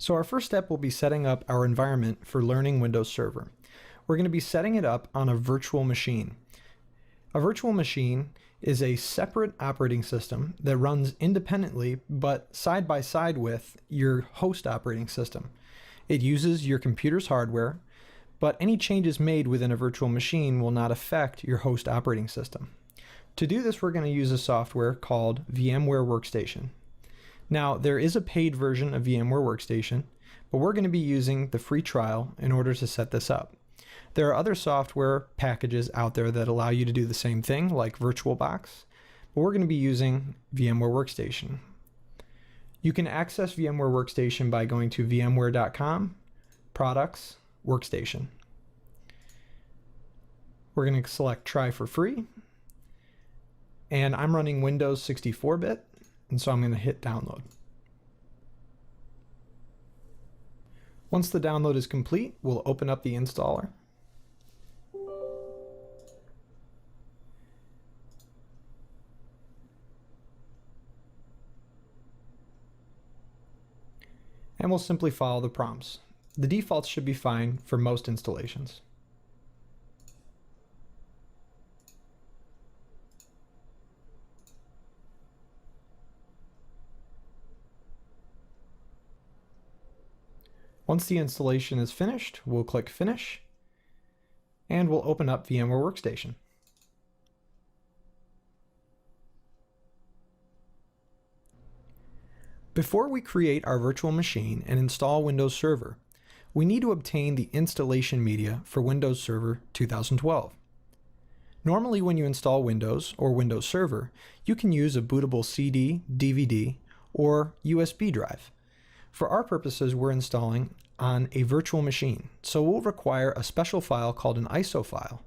So our first step will be setting up our environment for learning Windows Server. We're going to be setting it up on a virtual machine. A virtual machine is a separate operating system that runs independently but side by side with your host operating system. It uses your computer's hardware, but any changes made within a virtual machine will not affect your host operating system. To do this, we're going to use a software called VMware Workstation. Now, there is a paid version of VMware Workstation, but we're going to be using the free trial in order to set this up. There are other software packages out there that allow you to do the same thing, like VirtualBox, but we're going to be using VMware Workstation. You can access VMware Workstation by going to vmware.com, Products, Workstation. We're going to select Try for Free, and I'm running Windows 64-bit, and so I'm going to hit Download. Once the download is complete, we'll open up the installer. And we'll simply follow the prompts. The defaults should be fine for most installations. Once the installation is finished, we'll click Finish, and we'll open up VMware Workstation. Before we create our virtual machine and install Windows Server, we need to obtain the installation media for Windows Server 2012. Normally, when you install Windows or Windows Server, you can use a bootable CD, DVD, or USB drive. For our purposes, we're installing on a virtual machine, so we'll require a special file called an ISO file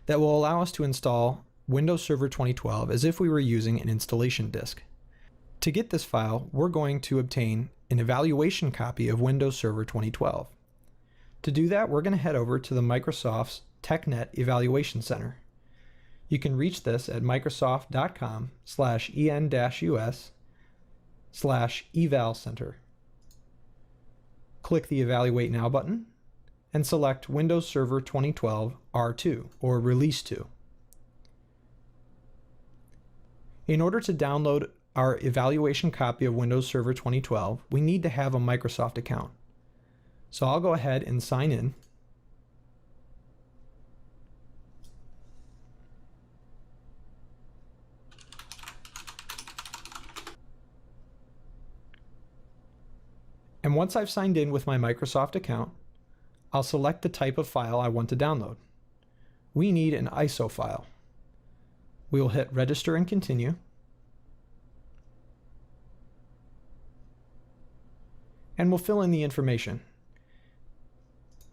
that will allow us to install Windows Server 2012 as if we were using an installation disk. To get this file, we're going to obtain an evaluation copy of Windows Server 2012. To do that, we're going to head over to the Microsoft's TechNet Evaluation Center. You can reach this at microsoft.com/en-us/eval-center. Click the Evaluate Now button and select Windows Server 2012 R2 or Release 2. In order to download our evaluation copy of Windows Server 2012, we need to have a Microsoft account. So I'll go ahead and sign in. And once I've signed in with my Microsoft account, I'll select the type of file I want to download. We need an ISO file. We will hit Register and Continue. And we'll fill in the information.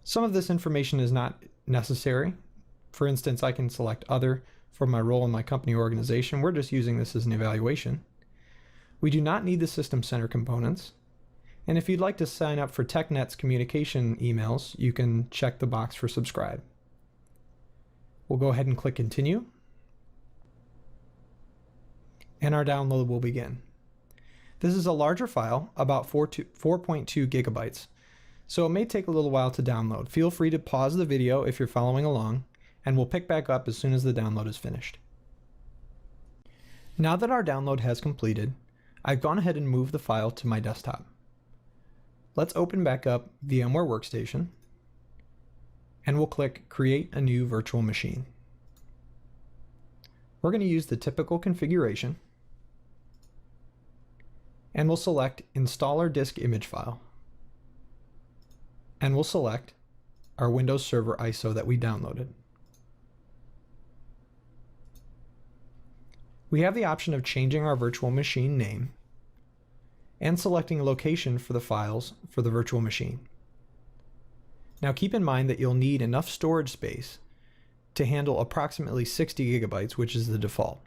Some of this information is not necessary. For instance, I can select Other for my role in my company or organization. We're just using this as an evaluation. We do not need the System Center components. And if you'd like to sign up for TechNet's communication emails, you can check the box for subscribe. We'll go ahead and click Continue. And our download will begin. This is a larger file, about 4.2 gigabytes, so it may take a little while to download. Feel free to pause the video if you're following along, and we'll pick back up as soon as the download is finished. Now that our download has completed, I've gone ahead and moved the file to my desktop. Let's open back up VMware Workstation, and we'll click Create a New Virtual Machine. We're going to use the typical configuration, and we'll select Installer Disk Image File. And we'll select our Windows Server ISO that we downloaded. We have the option of changing our virtual machine name and selecting a location for the files for the virtual machine. Now keep in mind that you'll need enough storage space to handle approximately 60 gigabytes, which is the default.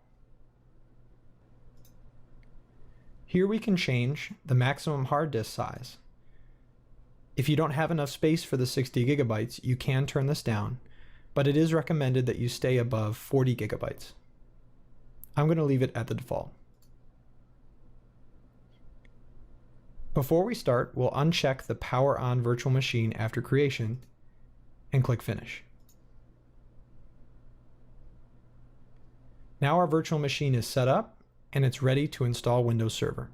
Here we can change the maximum hard disk size. If you don't have enough space for the 60 gigabytes, you can turn this down, but it is recommended that you stay above 40 gigabytes. I'm going to leave it at the default. Before we start, we'll uncheck the Power On Virtual Machine after creation and click Finish. Now our virtual machine is set up and it's ready to install Windows Server.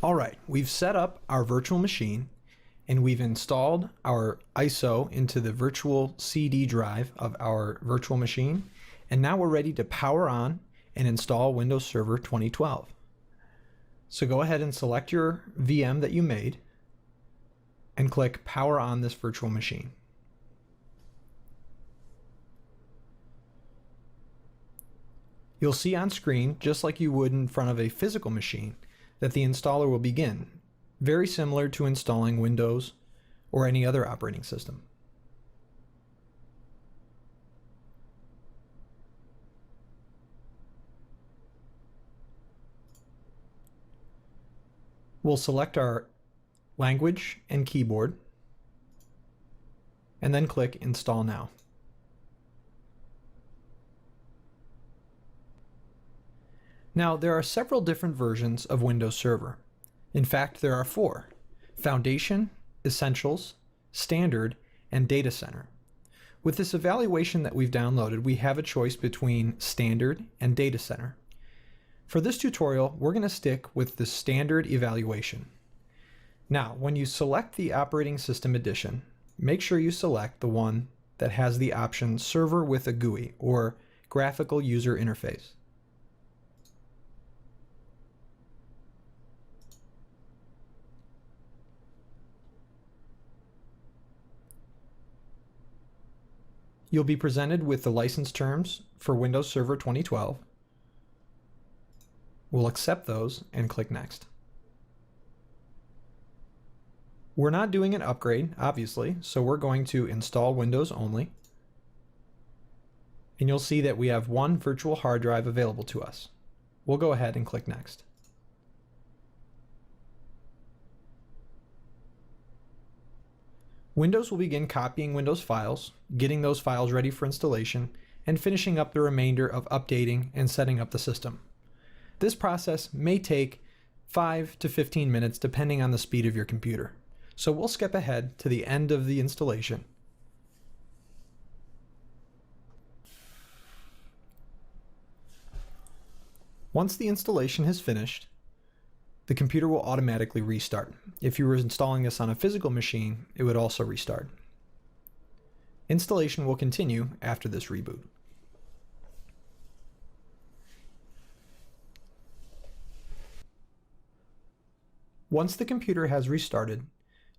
Alright, we've set up our virtual machine and we've installed our ISO into the virtual CD drive of our virtual machine, and now we're ready to power on and install Windows Server 2012. So go ahead and select your VM that you made and click Power On this virtual machine. You'll see on screen, just like you would in front of a physical machine, that the installer will begin, very similar to installing Windows or any other operating system. We'll select our language and keyboard and then click Install Now. Now, there are several different versions of Windows Server. In fact, there are 4: Foundation, Essentials, Standard, and Data Center. With this evaluation that we've downloaded, we have a choice between Standard and Data Center. For this tutorial, we're going to stick with the Standard evaluation. Now, when you select the Operating System Edition, make sure you select the one that has the option Server with a GUI, or Graphical User Interface. You'll be presented with the license terms for Windows Server 2012. We'll accept those and click Next. We're not doing an upgrade, obviously, so we're going to install Windows only. And you'll see that we have one virtual hard drive available to us. We'll go ahead and click Next. Windows will begin copying Windows files, getting those files ready for installation, and finishing up the remainder of updating and setting up the system. This process may take 5 to 15 minutes depending on the speed of your computer. So we'll skip ahead to the end of the installation. Once the installation has finished, the computer will automatically restart. If you were installing this on a physical machine, it would also restart. Installation will continue after this reboot. Once the computer has restarted,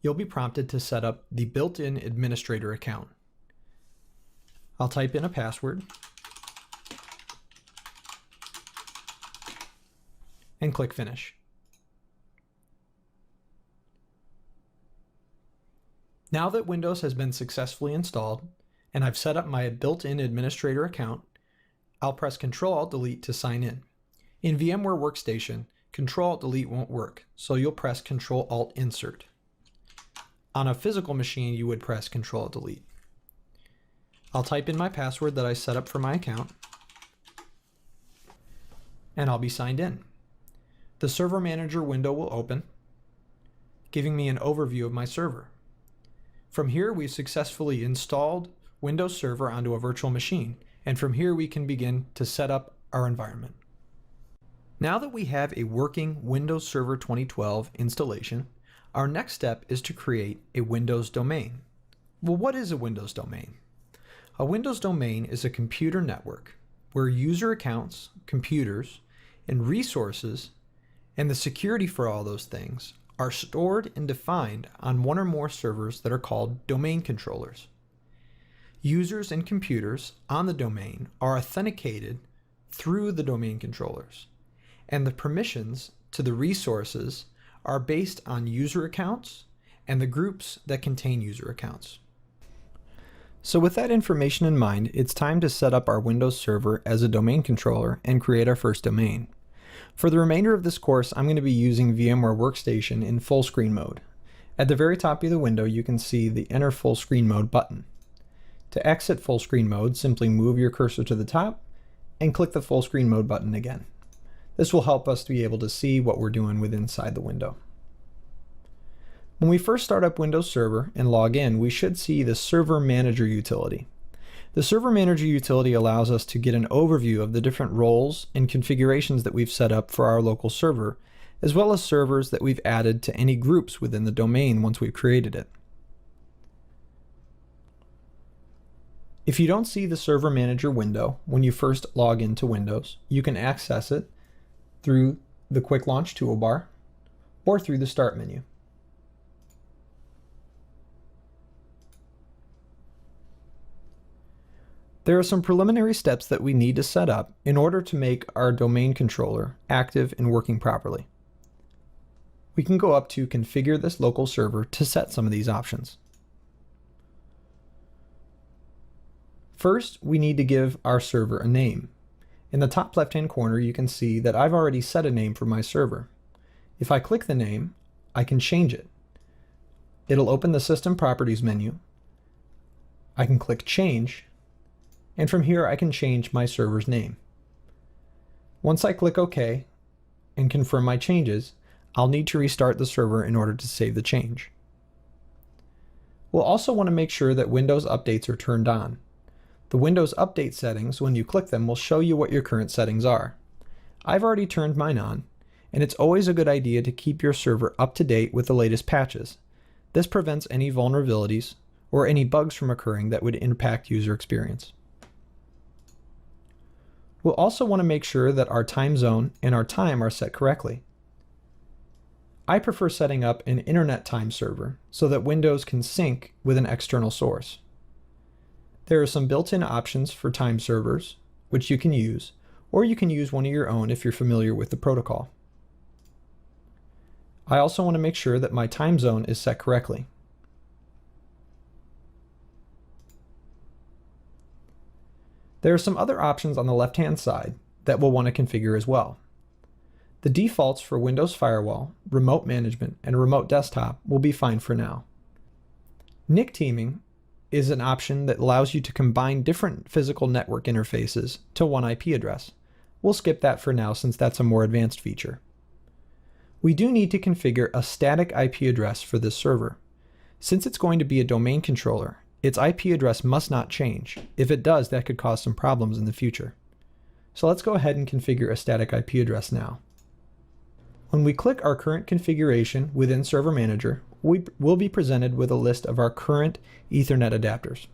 you'll be prompted to set up the built-in administrator account. I'll type in a password and click Finish. Now that Windows has been successfully installed and I've set up my built-in administrator account, I'll press Ctrl-Alt-Delete to sign in. In VMware Workstation, Ctrl-Alt-Delete won't work, so you'll press Ctrl-Alt-Insert. On a physical machine, you would press Ctrl-Delete. I'll type in my password that I set up for my account, and I'll be signed in. The Server Manager window will open, giving me an overview of my server. From here, we've successfully installed Windows Server onto a virtual machine, and from here we can begin to set up our environment. Now that we have a working Windows Server 2012 installation, our next step is to create a Windows domain. Well, what is a Windows domain? A Windows domain is a computer network where user accounts, computers, and resources, and the security for all those things are stored and defined on one or more servers that are called domain controllers. Users and computers on the domain are authenticated through the domain controllers, and the permissions to the resources are based on user accounts and the groups that contain user accounts. So with that information in mind, it's time to set up our Windows Server as a domain controller and create our first domain. For the remainder of this course, I'm going to be using VMware Workstation in full screen mode. At the very top of the window, you can see the Enter Full Screen Mode button. To exit full screen mode, simply move your cursor to the top and click the full screen mode button again. This will help us to be able to see what we're doing with inside the window. When we first start up Windows Server and log in, we should see the Server Manager utility. The Server Manager utility allows us to get an overview of the different roles and configurations that we've set up for our local server, as well as servers that we've added to any groups within the domain once we've created it. If you don't see the Server Manager window when you first log into Windows, you can access it through the Quick Launch toolbar or through the Start menu. There are some preliminary steps that we need to set up in order to make our domain controller active and working properly. We can go up to Configure this local server to set some of these options. First, we need to give our server a name. In the top left-hand corner, you can see that I've already set a name for my server. If I click the name, I can change it. It'll open the System Properties menu. I can click Change, and from here I can change my server's name. Once I click OK and confirm my changes, I'll need to restart the server in order to save the change. We'll also want to make sure that Windows updates are turned on. The Windows Update settings, when you click them, will show you what your current settings are. I've already turned mine on, and it's always a good idea to keep your server up to date with the latest patches. This prevents any vulnerabilities or any bugs from occurring that would impact user experience. We'll also want to make sure that our time zone and our time are set correctly. I prefer setting up an internet time server so that Windows can sync with an external source. There are some built-in options for time servers, which you can use, or you can use one of your own if you're familiar with the protocol. I also want to make sure that my time zone is set correctly. There are some other options on the left-hand side that we'll want to configure as well. The defaults for Windows Firewall, Remote Management, and Remote Desktop will be fine for now. NIC teaming is an option that allows you to combine different physical network interfaces to one IP address. We'll skip that for now since that's a more advanced feature. We do need to configure a static IP address for this server. Since it's going to be a domain controller, its IP address must not change. If it does, that could cause some problems in the future. So let's go ahead and configure a static IP address now. When we click our current configuration within Server Manager, we will be presented with a list of our current Ethernet adapters.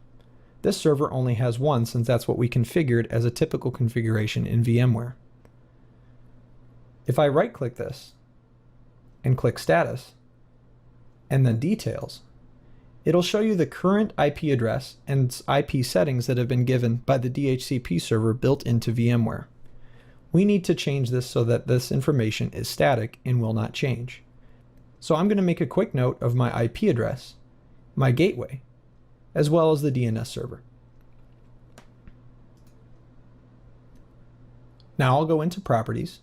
This server only has one since that's what we configured as a typical configuration in VMware. If I right-click this and click Status, and then Details, it'll show you the current IP address and IP settings that have been given by the DHCP server built into VMware. We need to change this so that this information is static and will not change. So I'm going to make a quick note of my IP address, my gateway, as well as the DNS server. Now I'll go into Properties,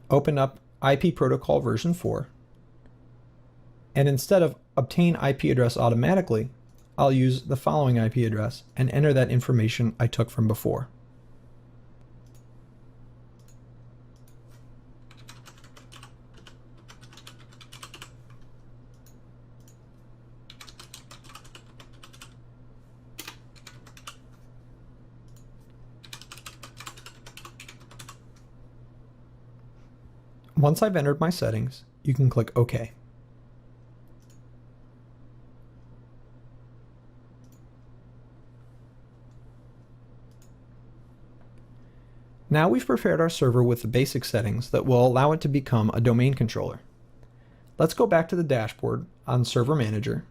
open up IP Protocol version 4, and instead of Obtain IP address automatically, I'll use the following IP address and enter that information I took from before. Once I've entered my settings, you can click OK. Now we've prepared our server with the basic settings that will allow it to become a domain controller. Let's go back to the dashboard on Server Manager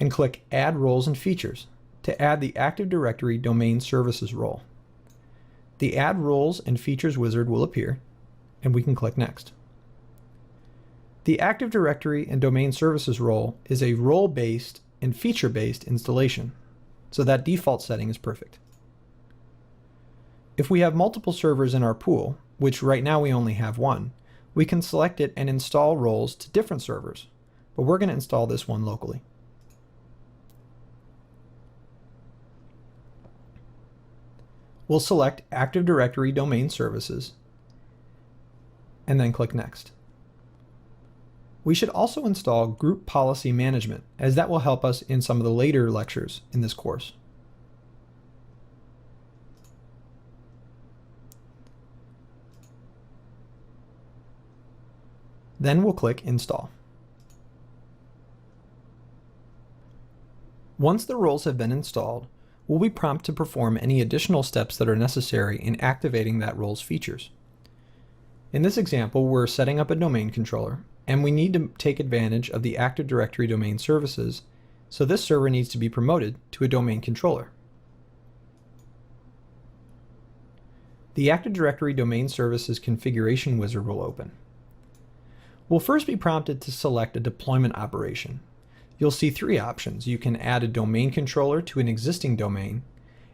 and click Add Roles and Features to add the Active Directory Domain Services role. The Add Roles and Features wizard will appear, and we can click Next. The Active Directory and Domain Services role is a role-based and feature-based installation, so that default setting is perfect. If we have multiple servers in our pool, which right now we only have one, we can select it and install roles to different servers, but we're going to install this one locally. We'll select Active Directory Domain Services and then click Next. We should also install Group Policy Management, as that will help us in some of the later lectures in this course. Then we'll click Install. Once the roles have been installed, we'll be prompted to perform any additional steps that are necessary in activating that role's features. In this example, we're setting up a domain controller, and we need to take advantage of the Active Directory Domain Services, so this server needs to be promoted to a domain controller. The Active Directory Domain Services Configuration Wizard will open. We'll first be prompted to select a deployment operation. You'll see three options. You can add a domain controller to an existing domain,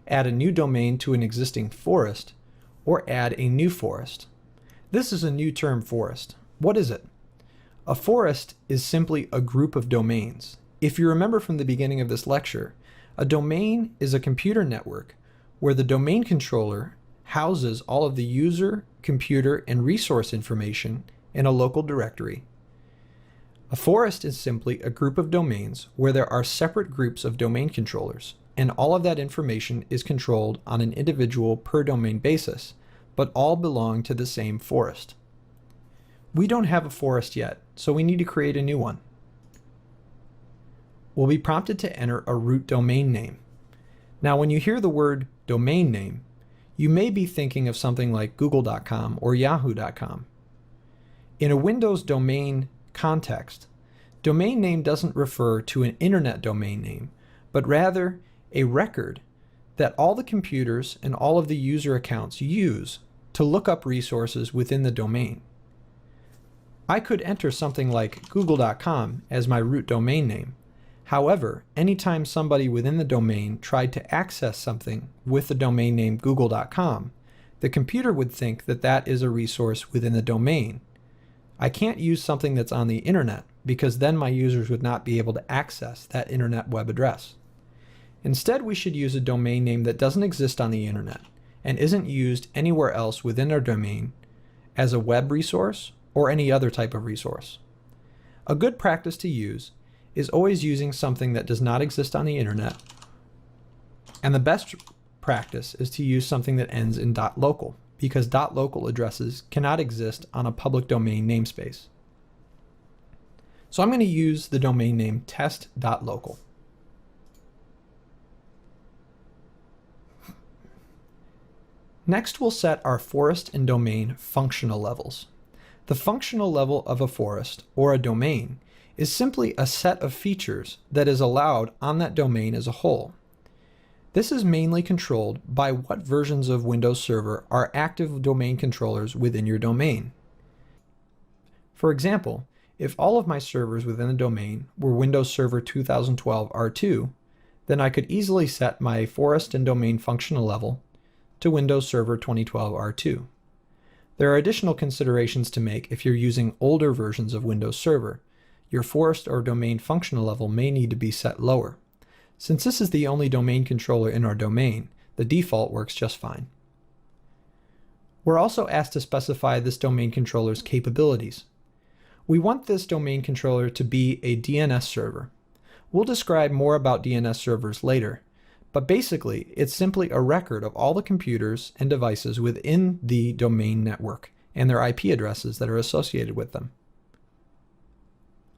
add a new domain to an existing forest, or add a new forest. This is a new term, forest. What is it? A forest is simply a group of domains. If you remember from the beginning of this lecture, a domain is a computer network where the domain controller houses all of the user, computer, and resource information in a local directory. A forest is simply a group of domains where there are separate groups of domain controllers, and all of that information is controlled on an individual per domain basis, but all belong to the same forest. We don't have a forest yet, so we need to create a new one. We'll be prompted to enter a root domain name. Now, when you hear the word domain name, you may be thinking of something like google.com or yahoo.com. In a Windows domain context, domain name doesn't refer to an internet domain name, but rather a record that all the computers and all of the user accounts use to look up resources within the domain. I could enter something like google.com as my root domain name. However, anytime somebody within the domain tried to access something with the domain name google.com, the computer would think that that is a resource within the domain. I can't use something that's on the internet because then my users would not be able to access that internet web address. Instead, we should use a domain name that doesn't exist on the internet and isn't used anywhere else within our domain as a web resource or any other type of resource. A good practice to use is always using something that does not exist on the internet, and the best practice is to use something that ends in .local, because .local addresses cannot exist on a public domain namespace. So I'm going to use the domain name test.local. Next, we'll set our forest and domain functional levels. The functional level of a forest or a domain is simply a set of features that is allowed on that domain as a whole. This is mainly controlled by what versions of Windows Server are active domain controllers within your domain. For example, if all of my servers within the domain were Windows Server 2012 R2, then I could easily set my forest and domain functional level to Windows Server 2012 R2. There are additional considerations to make if you're using older versions of Windows Server. Your forest or domain functional level may need to be set lower. Since this is the only domain controller in our domain, the default works just fine. We're also asked to specify this domain controller's capabilities. We want this domain controller to be a DNS server. We'll describe more about DNS servers later, but basically it's simply a record of all the computers and devices within the domain network and their IP addresses that are associated with them.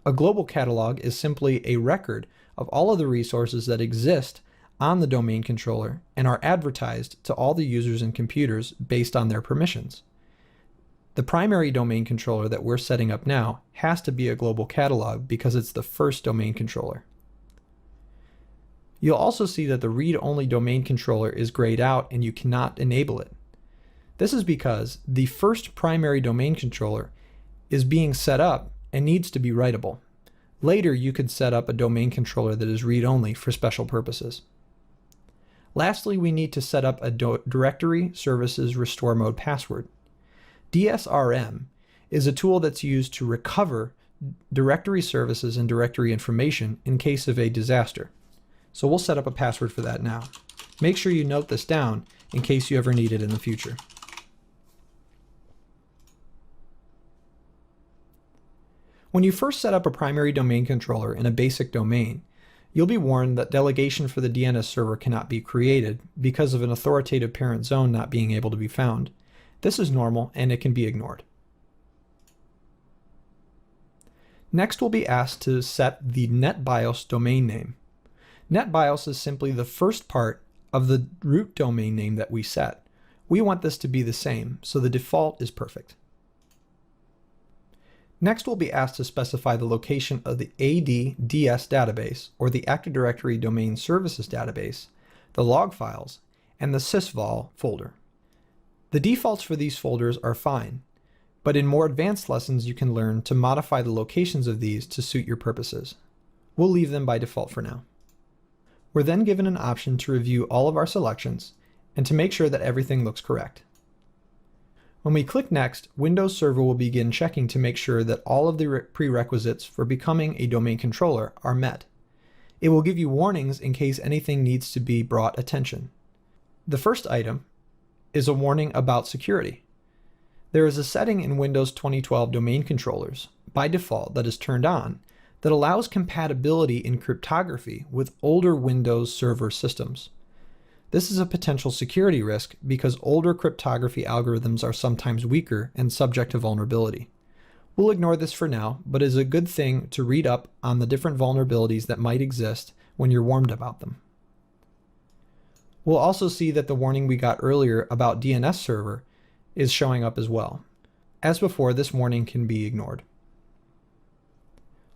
A global catalog is simply a record of all of the resources that exist on the domain controller and are advertised to all the users and computers based on their permissions. The primary domain controller that we're setting up now has to be a global catalog because it's the first domain controller. You'll also see that the read-only domain controller is grayed out and you cannot enable it. This is because the first primary domain controller is being set up and needs to be writable. Later, you could set up a domain controller that is read-only for special purposes. Lastly, we need to set up a Directory Services Restore Mode password. DSRM is a tool that's used to recover directory services and directory information in case of a disaster. So we'll set up a password for that now. Make sure you note this down in case you ever need it in the future. When you first set up a primary domain controller in a basic domain, you'll be warned that delegation for the DNS server cannot be created because of an authoritative parent zone not being able to be found. This is normal and it can be ignored. Next, we'll be asked to set the NetBIOS domain name. NetBIOS is simply the first part of the root domain name that we set. We want this to be the same, so the default is perfect. Next, we'll be asked to specify the location of the AD/DS database, or the Active Directory Domain Services database, the log files, and the sysvol folder. The defaults for these folders are fine, but in more advanced lessons you can learn to modify the locations of these to suit your purposes. We'll leave them by default for now. We're then given an option to review all of our selections and to make sure that everything looks correct. When we click Next, Windows Server will begin checking to make sure that all of the prerequisites for becoming a domain controller are met. It will give you warnings in case anything needs to be brought attention. The first item is a warning about security. There is a setting in Windows 2012 domain controllers, by default, that is turned on, that allows compatibility in cryptography with older Windows Server systems. This is a potential security risk because older cryptography algorithms are sometimes weaker and subject to vulnerability. We'll ignore this for now, but it is a good thing to read up on the different vulnerabilities that might exist when you're warned about them. We'll also see that the warning we got earlier about DNS server is showing up as well. As before, this warning can be ignored.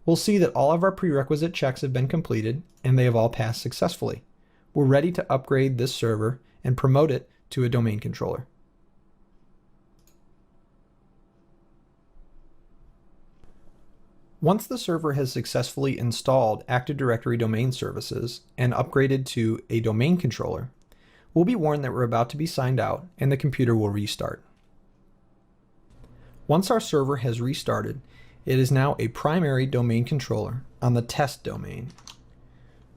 We'll see that all of our prerequisite checks have been completed and they have all passed successfully. We're ready to upgrade this server and promote it to a domain controller. Once the server has successfully installed Active Directory Domain Services and upgraded to a domain controller, we'll be warned that we're about to be signed out and the computer will restart. Once our server has restarted, it is now a primary domain controller on the test domain.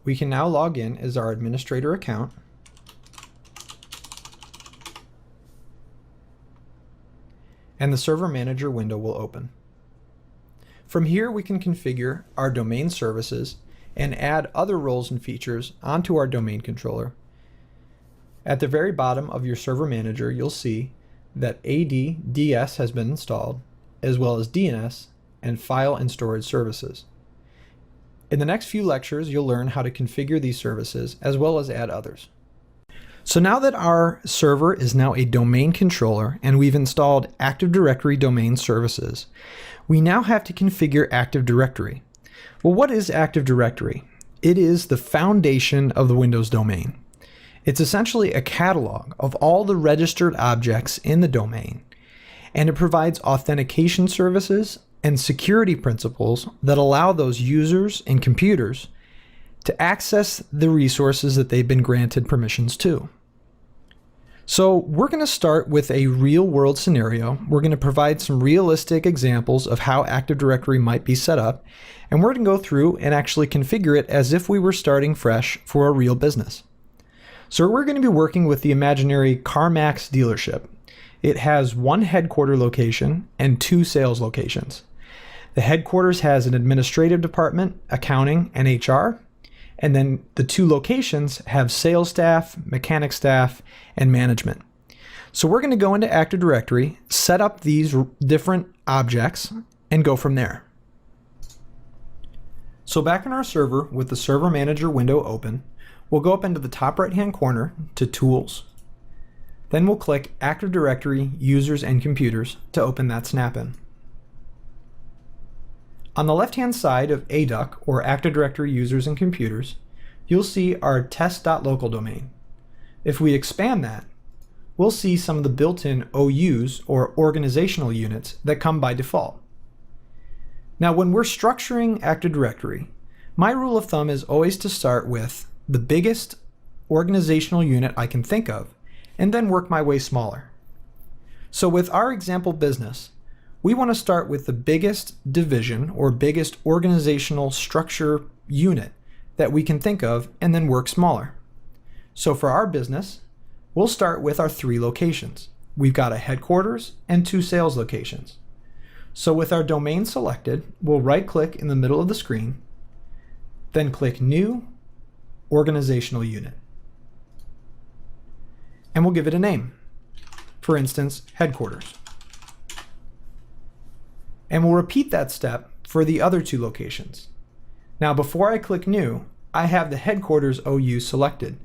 We can now log in as our administrator account and the server manager window will open. From here we can configure our domain services and add other roles and features onto our domain controller. At the very bottom of your server manager you'll see that AD/DS has been installed, as well as DNS and file and storage services. In the next few lectures, you'll learn how to configure these services as well as add others. So now that our server is now a domain controller and we've installed Active Directory Domain Services, we now have to configure Active Directory. Well, what is Active Directory? It is the foundation of the Windows domain. It's essentially a catalog of all the registered objects in the domain, and it provides authentication services and security principles that allow those users and computers to access the resources that they've been granted permissions to. So we're going to start with a real-world scenario. We're going to provide some realistic examples of how Active Directory might be set up, and we're going to go through and actually configure it as if we were starting fresh for a real business. So we're going to be working with the imaginary CarMax dealership. It has one headquarter location and two sales locations. The headquarters has an administrative department, accounting, and HR, and then the two locations have sales staff, mechanic staff, and management. So we're going to go into Active Directory, set up these different objects, and go from there. So back in our server with the Server Manager window open, we'll go up into the top right-hand corner to Tools. Then we'll click Active Directory Users and Computers to open that snap-in. On the left-hand side of ADUC, or Active Directory Users and Computers, you'll see our test.local domain. If we expand that, we'll see some of the built-in OUs, or organizational units, that come by default. Now, when we're structuring Active Directory, my rule of thumb is always to start with the biggest organizational unit I can think of, and then work my way smaller. So with our example business, we want to start with the biggest division or biggest organizational structure unit that we can think of and then work smaller. So for our business, We'll start with our 3 locations. We've got a headquarters and 2 sales locations. So with our domain selected, we'll right-click in the middle of the screen, then click New Organizational Unit. And we'll give it a name. For instance, Headquarters. And we'll repeat that step for the other 2 locations. Now before I click New, I have the Headquarters OU selected.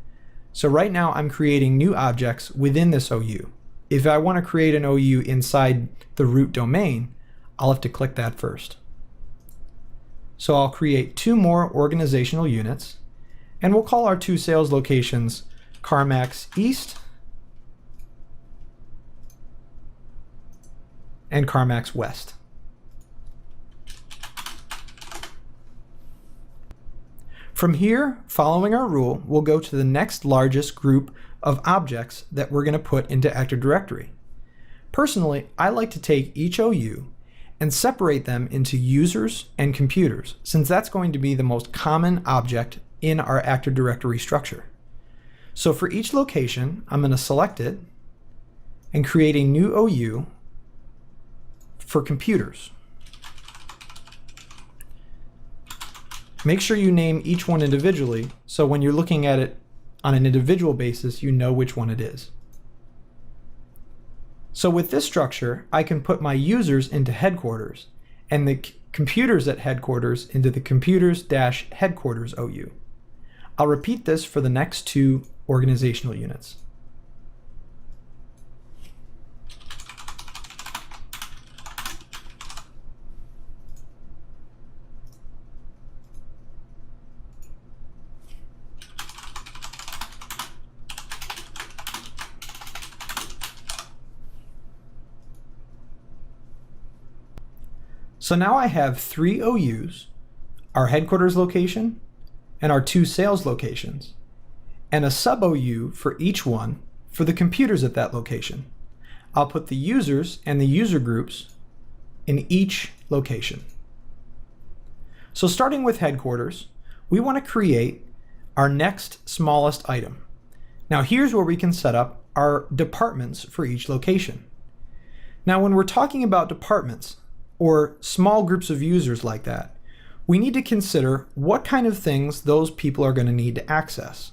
So right now I'm creating new objects within this OU. If I want to create an OU inside the root domain, I'll have to click that first. So I'll create 2 more organizational units, and we'll call our 2 sales locations CarMax East and CarMax West. From here, following our rule, we'll go to the next largest group of objects that we're going to put into Active Directory. Personally, I like to take each OU and separate them into users and computers, since that's going to be the most common object in our Active Directory structure. So for each location, I'm going to select it and create a new OU for computers. Make sure you name each one individually, so when you're looking at it on an individual basis, you know which one it is. So with this structure, I can put my users into headquarters and the computers at headquarters into the computers-headquarters OU. I'll repeat this for the next 2 organizational units. So now I have 3 OUs, our headquarters location, and our 2 sales locations, and a sub-OU for each one for the computers at that location. I'll put the users and the user groups in each location. So starting with headquarters, we want to create our next smallest item. Now here's where we can set up our departments for each location. Now when we're talking about departments, or small groups of users like that, we need to consider what kind of things those people are going to need to access.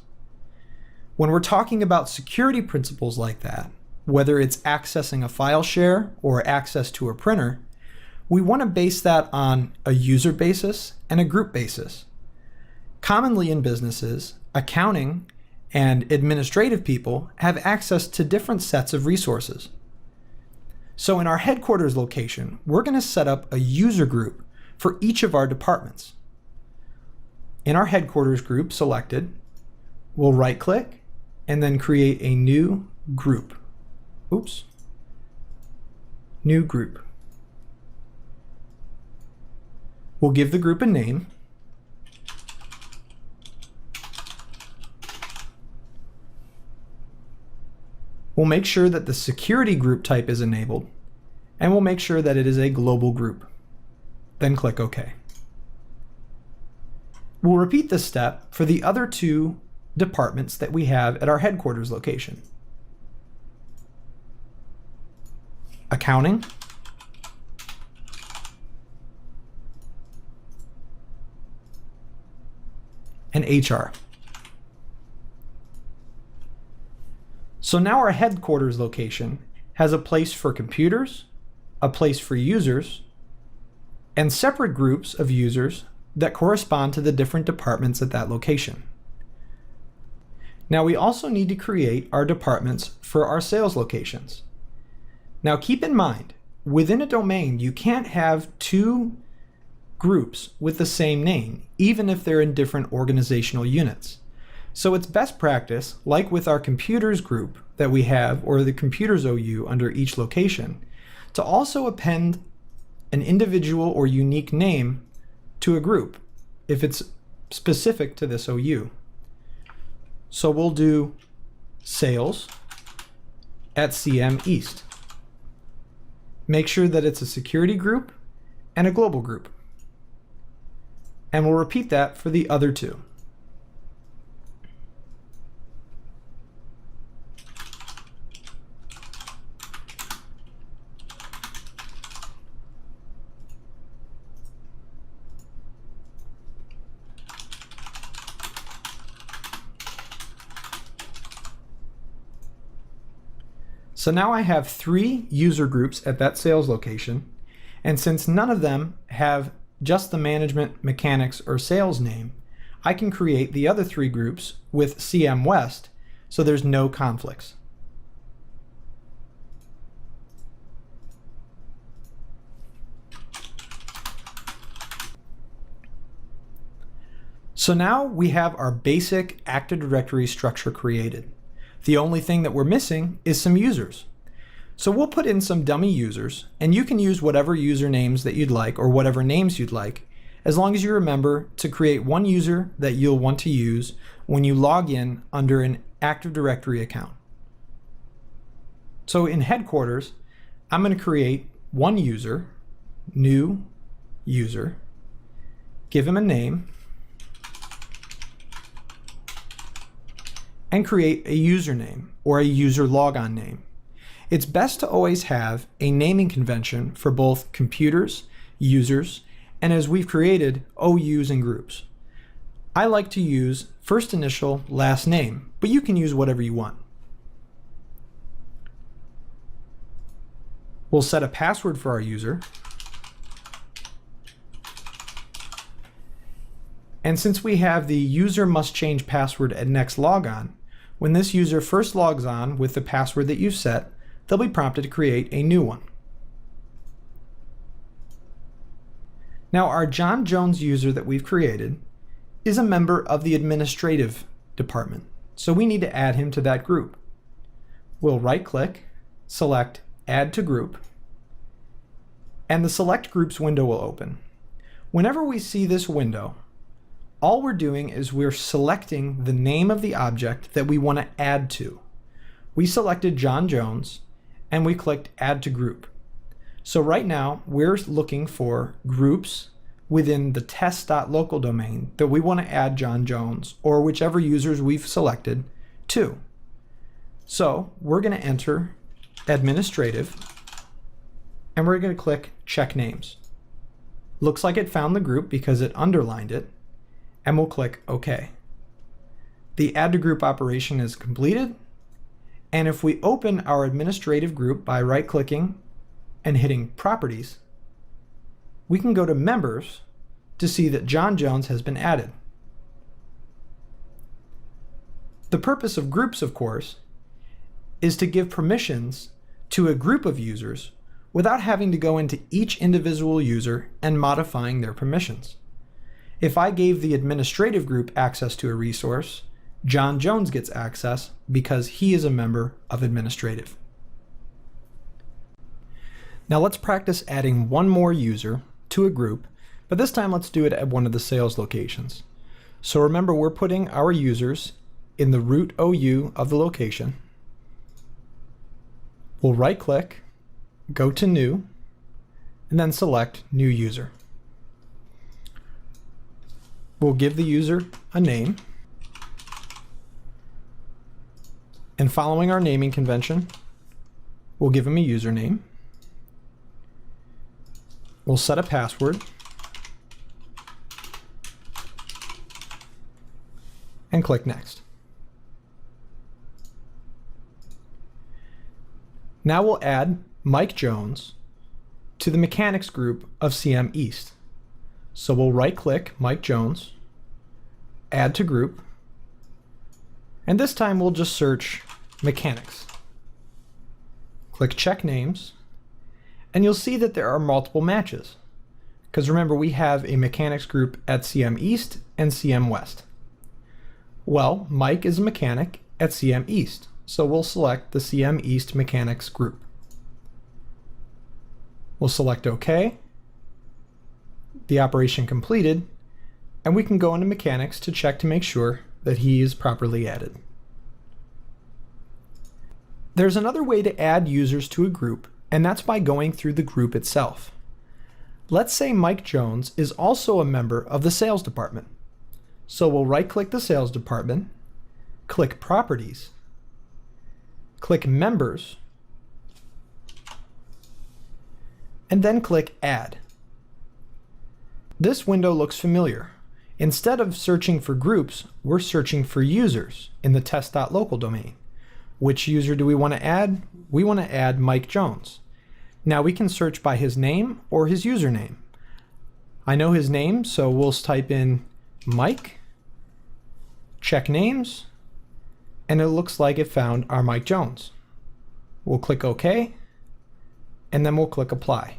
When we're talking about security principles like that, whether it's accessing a file share or access to a printer, we want to base that on a user basis and a group basis. Commonly in businesses, accounting and administrative people have access to different sets of resources. So in our headquarters location, we're going to set up a user group for each of our departments. In our headquarters group selected, we'll right-click and then create a new group. New group. We'll give the group a name. We'll make sure that the security group type is enabled, and we'll make sure that it is a global group. Then click OK. We'll repeat this step for the other 2 departments that we have at our headquarters location. Accounting, and HR. So now our headquarters location has a place for computers, a place for users, and separate groups of users that correspond to the different departments at that location. Now we also need to create our departments for our sales locations. Now keep in mind, within a domain, you can't have 2 groups with the same name, even if they're in different organizational units. So it's best practice, like with our computers group that we have, or the computers OU under each location, to also append an individual or unique name to a group if it's specific to this OU. So we'll do sales at CM East. Make sure that it's a security group and a global group. And we'll repeat that for the other 2. So now I have 3 user groups at that sales location, and since none of them have just the management, mechanics, or sales name, I can create the other 3 groups with CM West, so there's no conflicts. So now we have our basic Active Directory structure created. The only thing that we're missing is some users. So we'll put in some dummy users, and you can use whatever usernames that you'd like or whatever names you'd like, as long as you remember to create one user that you'll want to use when you log in under an Active Directory account. So in headquarters, I'm going to create one user, new user, give him a name, and create a username or a user logon name. It's best to always have a naming convention for both computers, users, and as we've created, OUs and groups. I like to use first initial, last name, but you can use whatever you want. We'll set a password for our user. And since we have the user must change password at next logon, when this user first logs on with the password that you've set, they'll be prompted to create a new one. Now our John Jones user that we've created is a member of the administrative department, so we need to add him to that group. We'll right-click, select Add to Group, and the Select Groups window will open. Whenever we see this window, all we're doing is we're selecting the name of the object that we want to add to. We selected John Jones and we clicked Add to Group. So right now we're looking for groups within the test.local domain that we want to add John Jones or whichever users we've selected to. So we're going to enter administrative and we're going to click Check Names. Looks like it found the group because it underlined it, and we'll click OK. The Add to Group operation is completed, and if we open our administrative group by right-clicking and hitting Properties, we can go to Members to see that John Jones has been added. The purpose of groups, of course, is to give permissions to a group of users without having to go into each individual user and modifying their permissions. If I gave the administrative group access to a resource, John Jones gets access because he is a member of administrative. Now let's practice adding one more user to a group, but this time let's do it at one of the sales locations. So remember, we're putting our users in the root OU of the location. We'll right-click, go to New, and then select New User. We'll give the user a name, and following our naming convention, we'll give him a username. We'll set a password, and click Next. Now we'll add Mike Jones to the mechanics group of CM East. So we'll right-click Mike Jones, Add to Group, and this time we'll just search Mechanics. Click Check Names, and you'll see that there are multiple matches. Because remember, we have a mechanics group at CM East and CM West. Well, Mike is a mechanic at CM East, so we'll select the CM East Mechanics group. We'll select OK, the operation completed, and we can go into Mechanics to check to make sure that he is properly added. There's another way to add users to a group, and that's by going through the group itself. Let's say Mike Jones is also a member of the sales department. So we'll right-click the sales department, click Properties, click Members, and then click Add. This window looks familiar. Instead of searching for groups, we're searching for users in the test.local domain. Which user do we want to add? We want to add Mike Jones. Now we can search by his name or his username. I know his name, so we'll type in Mike, check names, and it looks like it found our Mike Jones. We'll click OK, and then we'll click Apply.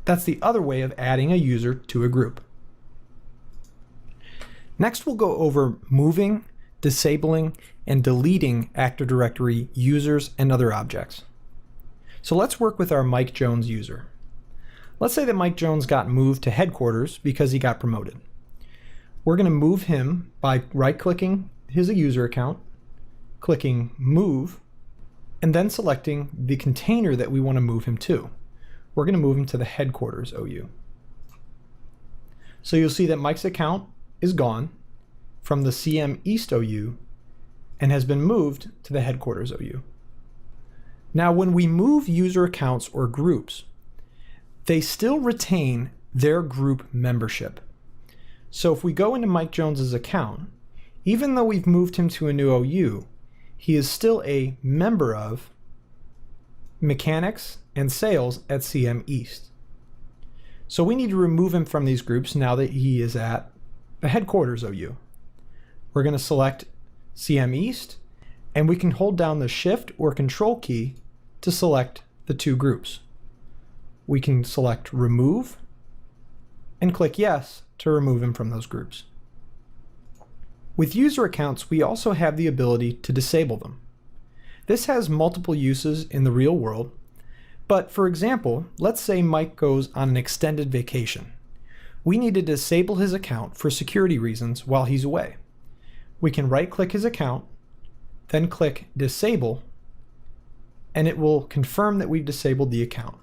That's the other way of adding a user to a group. Next, we'll go over moving, disabling, and deleting Active Directory users and other objects. So let's work with our Mike Jones user. Let's say that Mike Jones got moved to headquarters because he got promoted. We're going to move him by right-clicking his user account, clicking Move, and then selecting the container that we want to move him to. We're going to move him to the headquarters OU. So you'll see that Mike's account is gone from the CM East OU and has been moved to the headquarters OU. Now, when we move user accounts or groups, they still retain their group membership. So if we go into Mike Jones's account, even though we've moved him to a new OU, he is still a member of Mechanics and Sales at CM East. So we need to remove him from these groups now that he is at the headquarters OU. We're going to select CM East, and we can hold down the Shift or Control key to select the two groups. We can select Remove and click Yes to remove him from those groups. With user accounts, we also have the ability to disable them. This has multiple uses in the real world, but for example, let's say Mike goes on an extended vacation. We need to disable his account for security reasons while he's away. We can right-click his account, then click Disable, and it will confirm that we've disabled the account.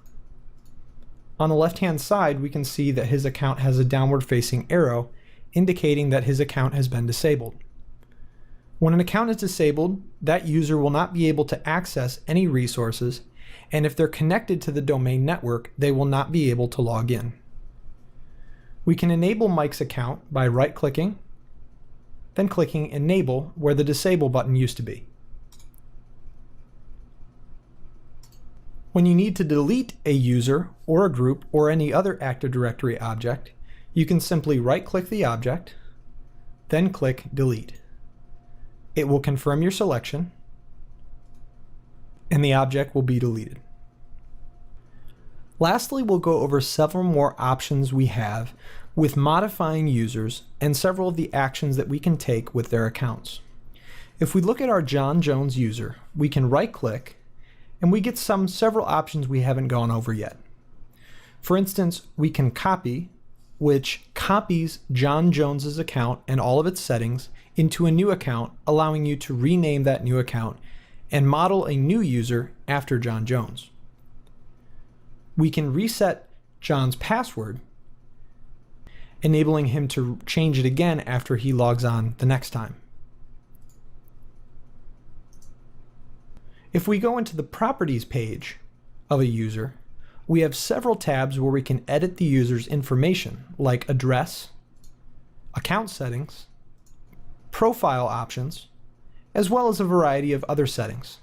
On the left-hand side, we can see that his account has a downward-facing arrow indicating that his account has been disabled. When an account is disabled, that user will not be able to access any resources, and if they're connected to the domain network, they will not be able to log in. We can enable Mike's account by right-clicking, then clicking Enable where the Disable button used to be. When you need to delete a user or a group or any other Active Directory object, you can simply right-click the object, then click Delete. It will confirm your selection, and the object will be deleted. Lastly, we'll go over several more options we have with modifying users and several of the actions that we can take with their accounts. If we look at our John Jones user, we can right-click and we get several options we haven't gone over yet. For instance, we can copy, which copies John Jones's account and all of its settings into a new account, allowing you to rename that new account and model a new user after John Jones. We can reset John's password, enabling him to change it again after he logs on the next time. If we go into the Properties page of a user, we have several tabs where we can edit the user's information, like address, account settings, profile options, as well as a variety of other settings.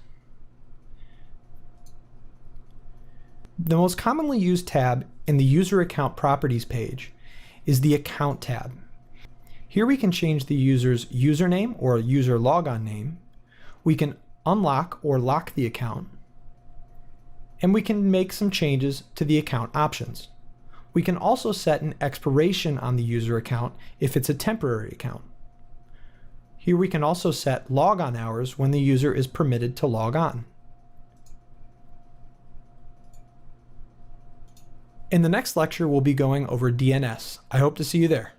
The most commonly used tab in the User Account Properties page is the Account tab. Here we can change the user's username or user logon name. We can unlock or lock the account, and we can make some changes to the account options. We can also set an expiration on the user account if it's a temporary account. Here we can also set logon hours when the user is permitted to log on. In the next lecture, we'll be going over DNS. I hope to see you there.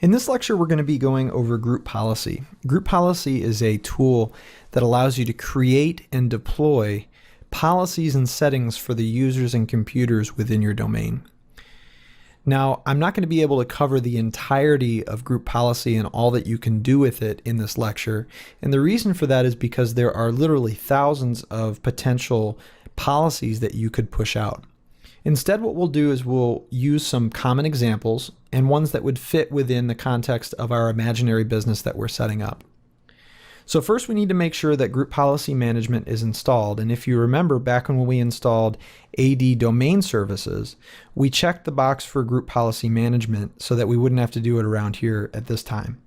In this lecture, we're going to be going over group policy. Group policy is a tool that allows you to create and deploy policies and settings for the users and computers within your domain. Now, I'm not going to be able to cover the entirety of group policy and all that you can do with it in this lecture. And the reason for that is because there are literally thousands of potential policies that you could push out. Instead, what we'll do is we'll use some common examples and ones that would fit within the context of our imaginary business that we're setting up. So first we need to make sure that group policy management is installed. And if you remember back when we installed AD domain services, we checked the box for group policy management so that we wouldn't have to do it around here at this time.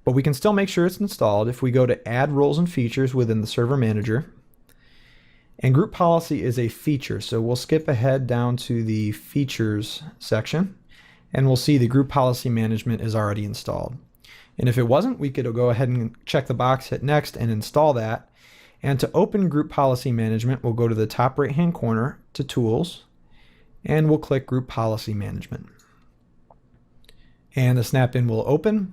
But we can still make sure it's installed if we go to add roles and features within the server manager. And group policy is a feature. So we'll skip ahead down to the features section and we'll see the group policy management is already installed. And if it wasn't, we could go ahead and check the box, hit next, and install that. And to open group policy management, we'll go to the top right hand corner to tools and we'll click group policy management. And the snap-in will open.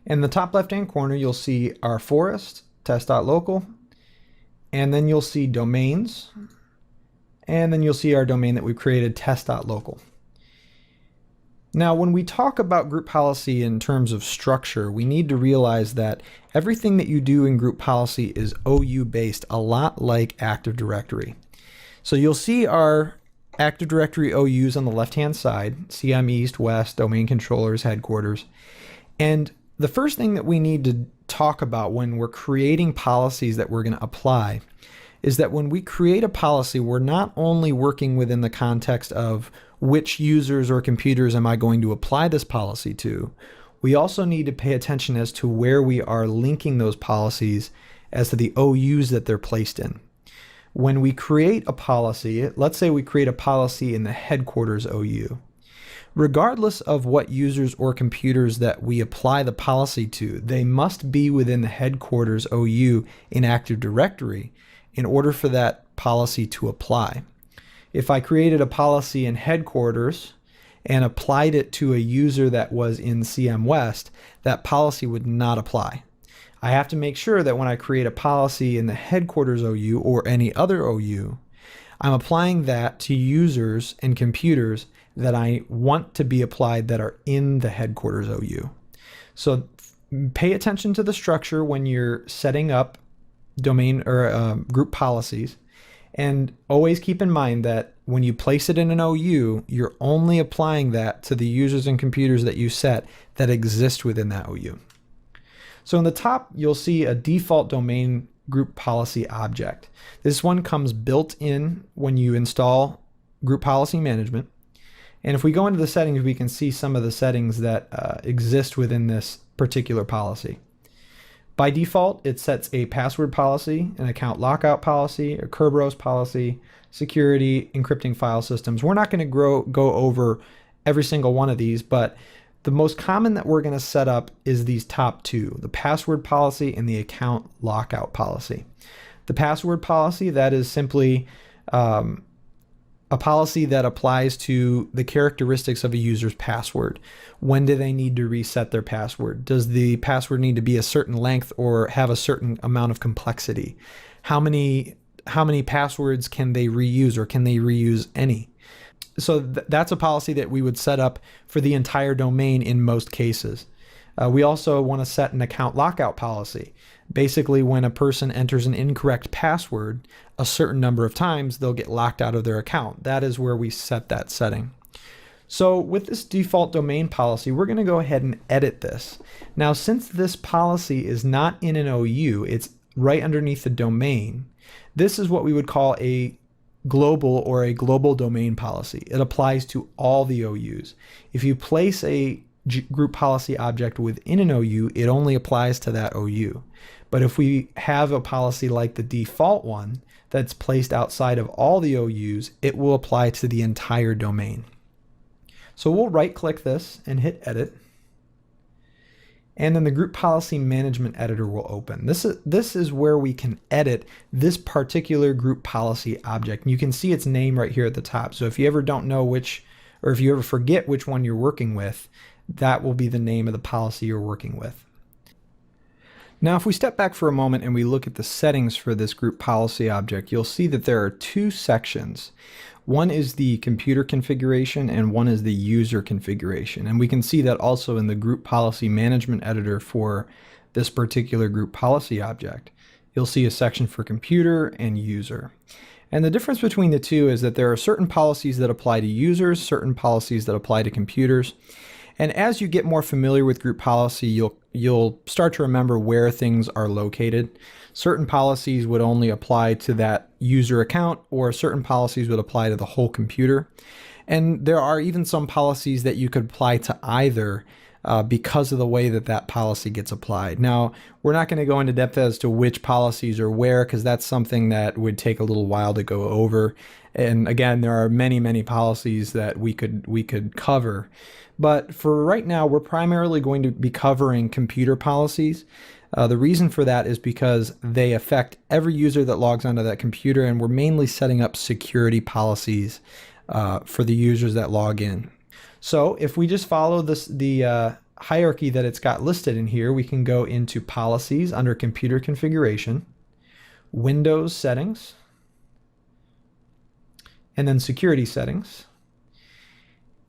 In the top left hand corner, you'll see our forest, test.local, and then you'll see domains, and then you'll see our domain that we've created, test.local. Now, when we talk about group policy in terms of structure, we need to realize that everything that you do in group policy is OU based, a lot like Active Directory. So you'll see our Active Directory OUs on the left-hand side, CM East, West, domain controllers, headquarters. And the first thing that we need to talk about when we're creating policies that we're going to apply is that when we create a policy, we're not only working within the context of which users or computers am I going to apply this policy to, we also need to pay attention as to where we are linking those policies as to the OUs that they're placed in. When we create a policy, let's say we create a policy in the headquarters OU. Regardless of what users or computers that we apply the policy to, they must be within the headquarters OU in Active Directory in order for that policy to apply. If I created a policy in headquarters and applied it to a user that was in CM West, that policy would not apply. I have to make sure that when I create a policy in the headquarters OU or any other OU, I'm applying that to users and computers that I want to be applied that are in the headquarters OU. So pay attention to the structure when you're setting up domain or group policies, and always keep in mind that when you place it in an OU, you're only applying that to the users and computers that you set that exist within that OU. So in the top, you'll see a default domain group policy object. This one comes built in when you install group policy management. And if we go into the settings, we can see some of the settings that exist within this particular policy. By default, it sets a password policy, an account lockout policy, a Kerberos policy, security, encrypting file systems. We're not going to go over every single one of these, but the most common that we're going to set up is these top two, the password policy and the account lockout policy. The password policy, that is simply a policy that applies to the characteristics of a user's password. When do they need to reset their password? Does the password need to be a certain length or have a certain amount of complexity? How many passwords can they reuse, or can they reuse any? So that's a policy that we would set up for the entire domain in most cases. We also want to set an account lockout policy. Basically, when a person enters an incorrect password a certain number of times, they'll get locked out of their account. That is where we set that setting. So with this default domain policy, we're going to go ahead and edit this. Now, since this policy is not in an OU, it's right underneath the domain, this is what we would call a global or a global domain policy. It applies to all the OUs. If you place a group policy object within an OU, it only applies to that OU. But if we have a policy like the default one that's placed outside of all the OUs, it will apply to the entire domain. So we'll right click this and hit edit. And then the group policy management editor will open. This is where we can edit this particular group policy object. And you can see its name right here at the top. So if you ever don't know which, or if you ever forget which one you're working with, that will be the name of the policy you're working with. Now, if we step back for a moment and we look at the settings for this group policy object, you'll see that there are two sections. One is the computer configuration and one is the user configuration. And we can see that also in the group policy management editor for this particular group policy object. You'll see a section for computer and user. And the difference between the two is that there are certain policies that apply to users, certain policies that apply to computers. And as you get more familiar with group policy, you'll you'll start to remember where things are located. Certain policies would only apply to that user account, or certain policies would apply to the whole computer. And there are even some policies that you could apply to either because of the way that that policy gets applied. Now, we're not going to go into depth as to which policies are where, because that's something that would take a little while to go over. And again, there are many, many policies that we could cover. But for right now, we're primarily going to be covering computer policies. The reason for that is because they affect every user that logs onto that computer, and we're mainly setting up security policies for the users that log in. So if we just follow the hierarchy that it's got listed in here, we can go into policies under computer configuration, Windows settings, and then security settings.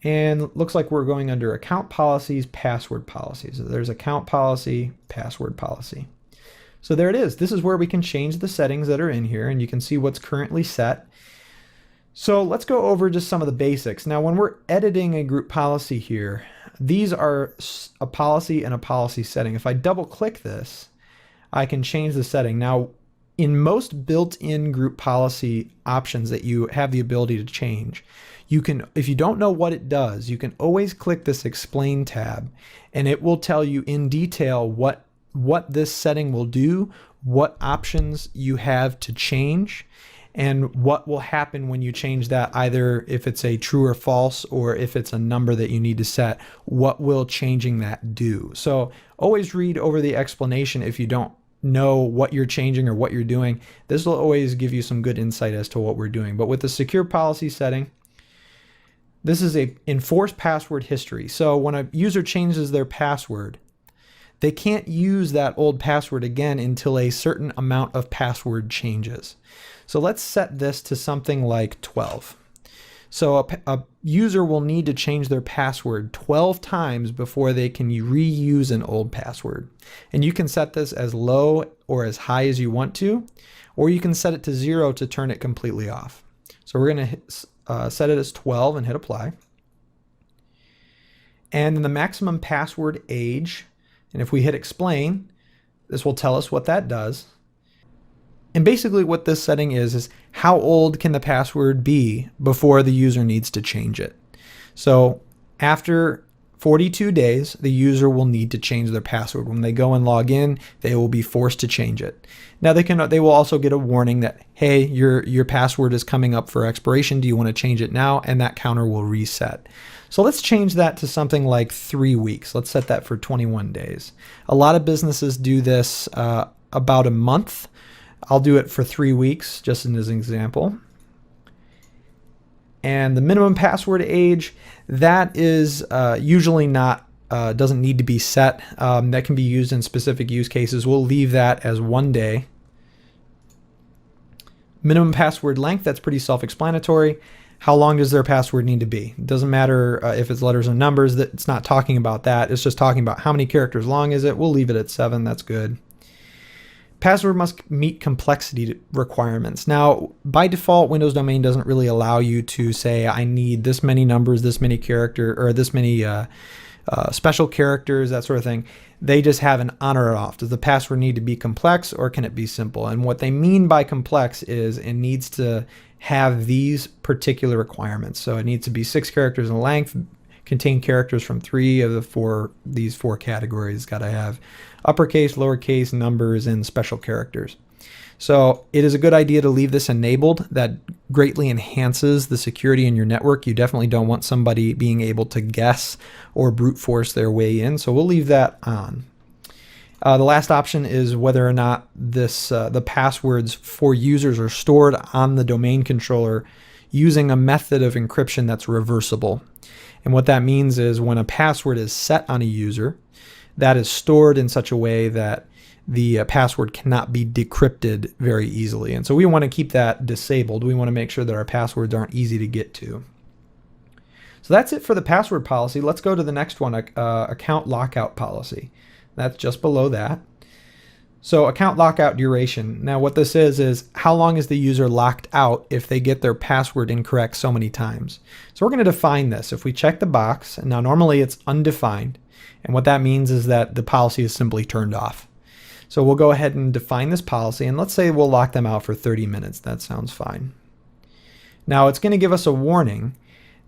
And looks like we're going under account policies, password policies. So there's account policy, password policy. So there it is. This is where we can change the settings that are in here, and you can see what's currently set. So let's go over just some of the basics. Now, when we're editing a group policy here, these are a policy and a policy setting. If I double click this, I can change the setting. Now, in most built-in group policy options that you have the ability to change, you can, if you don't know what it does, you can always click this explain tab, and it will tell you in detail what this setting will do, what options you have to change, and what will happen when you change that, either if it's a true or false, or if it's a number that you need to set, what will changing that do? So always read over the explanation if you don't know what you're changing or what you're doing. This will always give you some good insight as to what we're doing. But with the secure policy setting, this is a enforced password history. So when a user changes their password, they can't use that old password again until a certain amount of password changes. So let's set this to something like 12. So a user will need to change their password 12 times before they can reuse an old password. And you can set this as low or as high as you want to, or you can set it to 0 to turn it completely off. So we're going to set it as 12 and hit apply. And then the maximum password age, and if we hit explain, this will tell us what that does. And basically what this setting is how old can the password be before the user needs to change it. So after 42 days, the user will need to change their password. When they go and log in, they will be forced to change it. Now they will also get a warning that, hey, your password is coming up for expiration. Do you want to change it now? And that counter will reset. So let's change that to something like 3 weeks. Let's set that for 21 days. A lot of businesses do this about a month. I'll do it for 3 weeks, just as an example. And the minimum password age, that is usually not, doesn't need to be set. That can be used in specific use cases. We'll leave that as 1 day. Minimum password length, that's pretty self-explanatory. How long does their password need to be? It doesn't matter if it's letters or numbers. That it's not talking about that. It's just talking about how many characters long is it. We'll leave it at 7. That's good. Password must meet complexity requirements. Now, by default, Windows Domain doesn't really allow you to say, I need this many numbers, this many character, or this many special characters, that sort of thing. They just have an on or off. Does the password need to be complex, or can it be simple? And what they mean by complex is it needs to have these particular requirements. So it needs to be 6 characters in length, contain characters from 3 of these 4 categories. It's got to have uppercase, lowercase, numbers, and special characters. So it is a good idea to leave this enabled. That greatly enhances the security in your network. You definitely don't want somebody being able to guess or brute force their way in. So we'll leave that on. The last option is whether or not the passwords for users are stored on the domain controller using a method of encryption that's reversible. And what that means is when a password is set on a user, that is stored in such a way that the password cannot be decrypted very easily. And so we want to keep that disabled. We want to make sure that our passwords aren't easy to get to. So that's it for the password policy. Let's go to the next one, account lockout policy. That's just below that. So account lockout duration. Now what this is how long is the user locked out if they get their password incorrect so many times. So we're going to define this. If we check the box, and now normally it's undefined, and what that means is that the policy is simply turned off. So we'll go ahead and define this policy, and let's say we'll lock them out for 30 minutes. That sounds fine. Now it's going to give us a warning.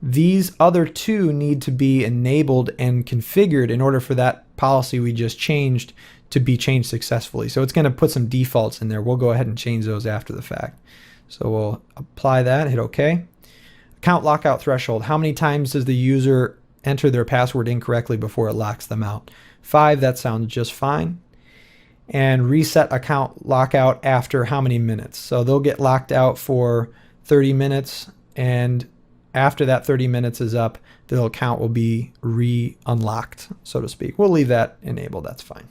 These other two need to be enabled and configured in order for that policy we just changed to be changed successfully. So it's going to put some defaults in there. We'll go ahead and change those after the fact. So we'll apply that, hit OK. Account lockout threshold. How many times does the user enter their password incorrectly before it locks them out? 5, that sounds just fine. And reset account lockout after how many minutes? So they'll get locked out for 30 minutes, and after that 30 minutes is up, the account will be re-unlocked, so to speak. We'll leave that enabled, that's fine.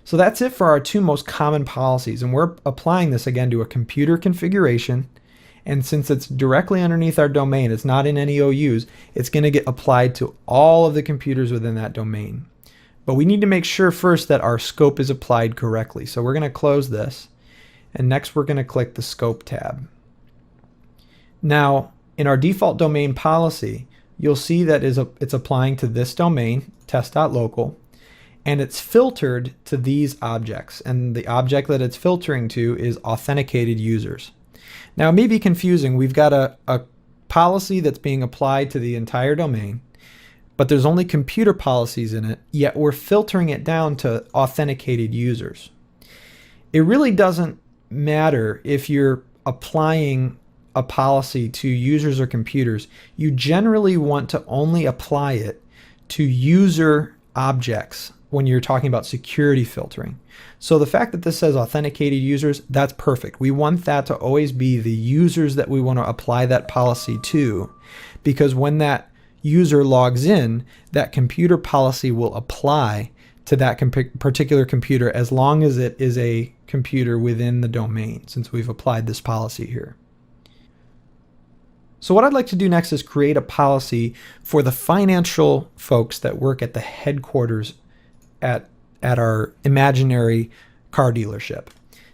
So that's it for our two most common policies, and we're applying this again to a computer configuration, and since it's directly underneath our domain, it's not in any OUs, it's going to get applied to all of the computers within that domain. But we need to make sure first that our scope is applied correctly. So we're going to close this, and next we're going to click the Scope tab. Now, in our default domain policy, you'll see that it's applying to this domain, test.local, and it's filtered to these objects. And the object that it's filtering to is authenticated users. Now, it may be confusing. We've got a policy that's being applied to the entire domain, but there's only computer policies in it, yet we're filtering it down to authenticated users. It really doesn't matter if you're applying a policy to users or computers. You generally want to only apply it to user objects when you're talking about security filtering. So the fact that this says authenticated users, that's perfect. We want that to always be the users that we want to apply that policy to, because when that user logs in, that computer policy will apply to that particular computer as long as it is a computer within the domain, since we've applied this policy here. So what I'd like to do next is create a policy for the financial folks that work at the headquarters at our imaginary car dealership.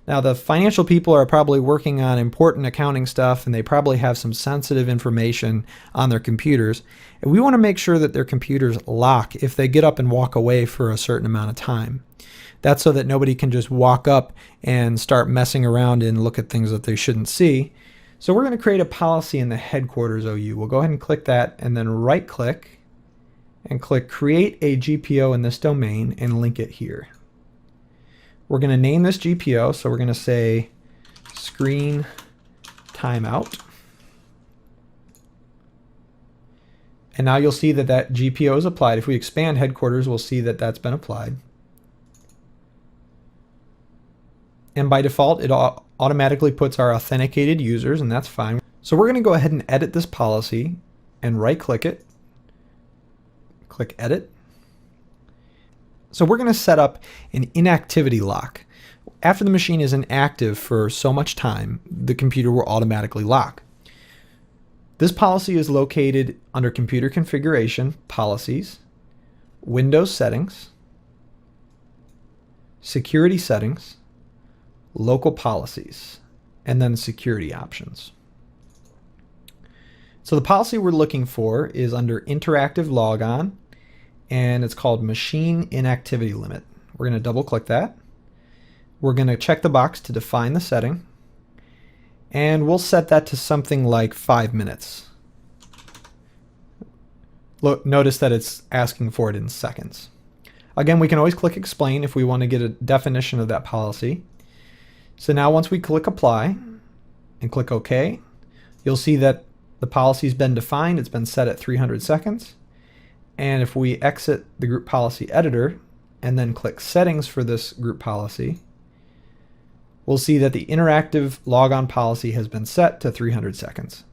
Now, the financial people are probably working on important accounting stuff, and they probably have some sensitive information on their computers. And we want to make sure that their computers lock if they get up and walk away for a certain amount of time. That's so that nobody can just walk up and start messing around and look at things that they shouldn't see. So we're going to create a policy in the headquarters OU. We'll go ahead and click that, and then right click and click create a GPO in this domain and link it here. We're going to name this GPO, so we're going to say screen timeout. And now you'll see that that GPO is applied. If we expand headquarters, we'll see that that's been applied. And by default, it automatically puts our authenticated users, and that's fine. So we're going to go ahead and edit this policy and right click it. Click edit. So we're going to set up an inactivity lock. After the machine is inactive for so much time, the computer will automatically lock. This policy is located under Computer Configuration, Policies, Windows Settings, Security Settings, Local Policies, and then Security Options. So the policy we're looking for is under Interactive Logon, and it's called Machine Inactivity Limit. We're going to double click that. We're going to check the box to define the setting, and we'll set that to something like 5 minutes. Look, notice that it's asking for it in seconds. Again, we can always click explain if we want to get a definition of that policy. So now once we click apply and click OK, you'll see that the policy's been defined. It's been set at 300 seconds. And if we exit the group policy editor and then click settings for this group policy, we'll see that the interactive logon policy has been set to 300 seconds.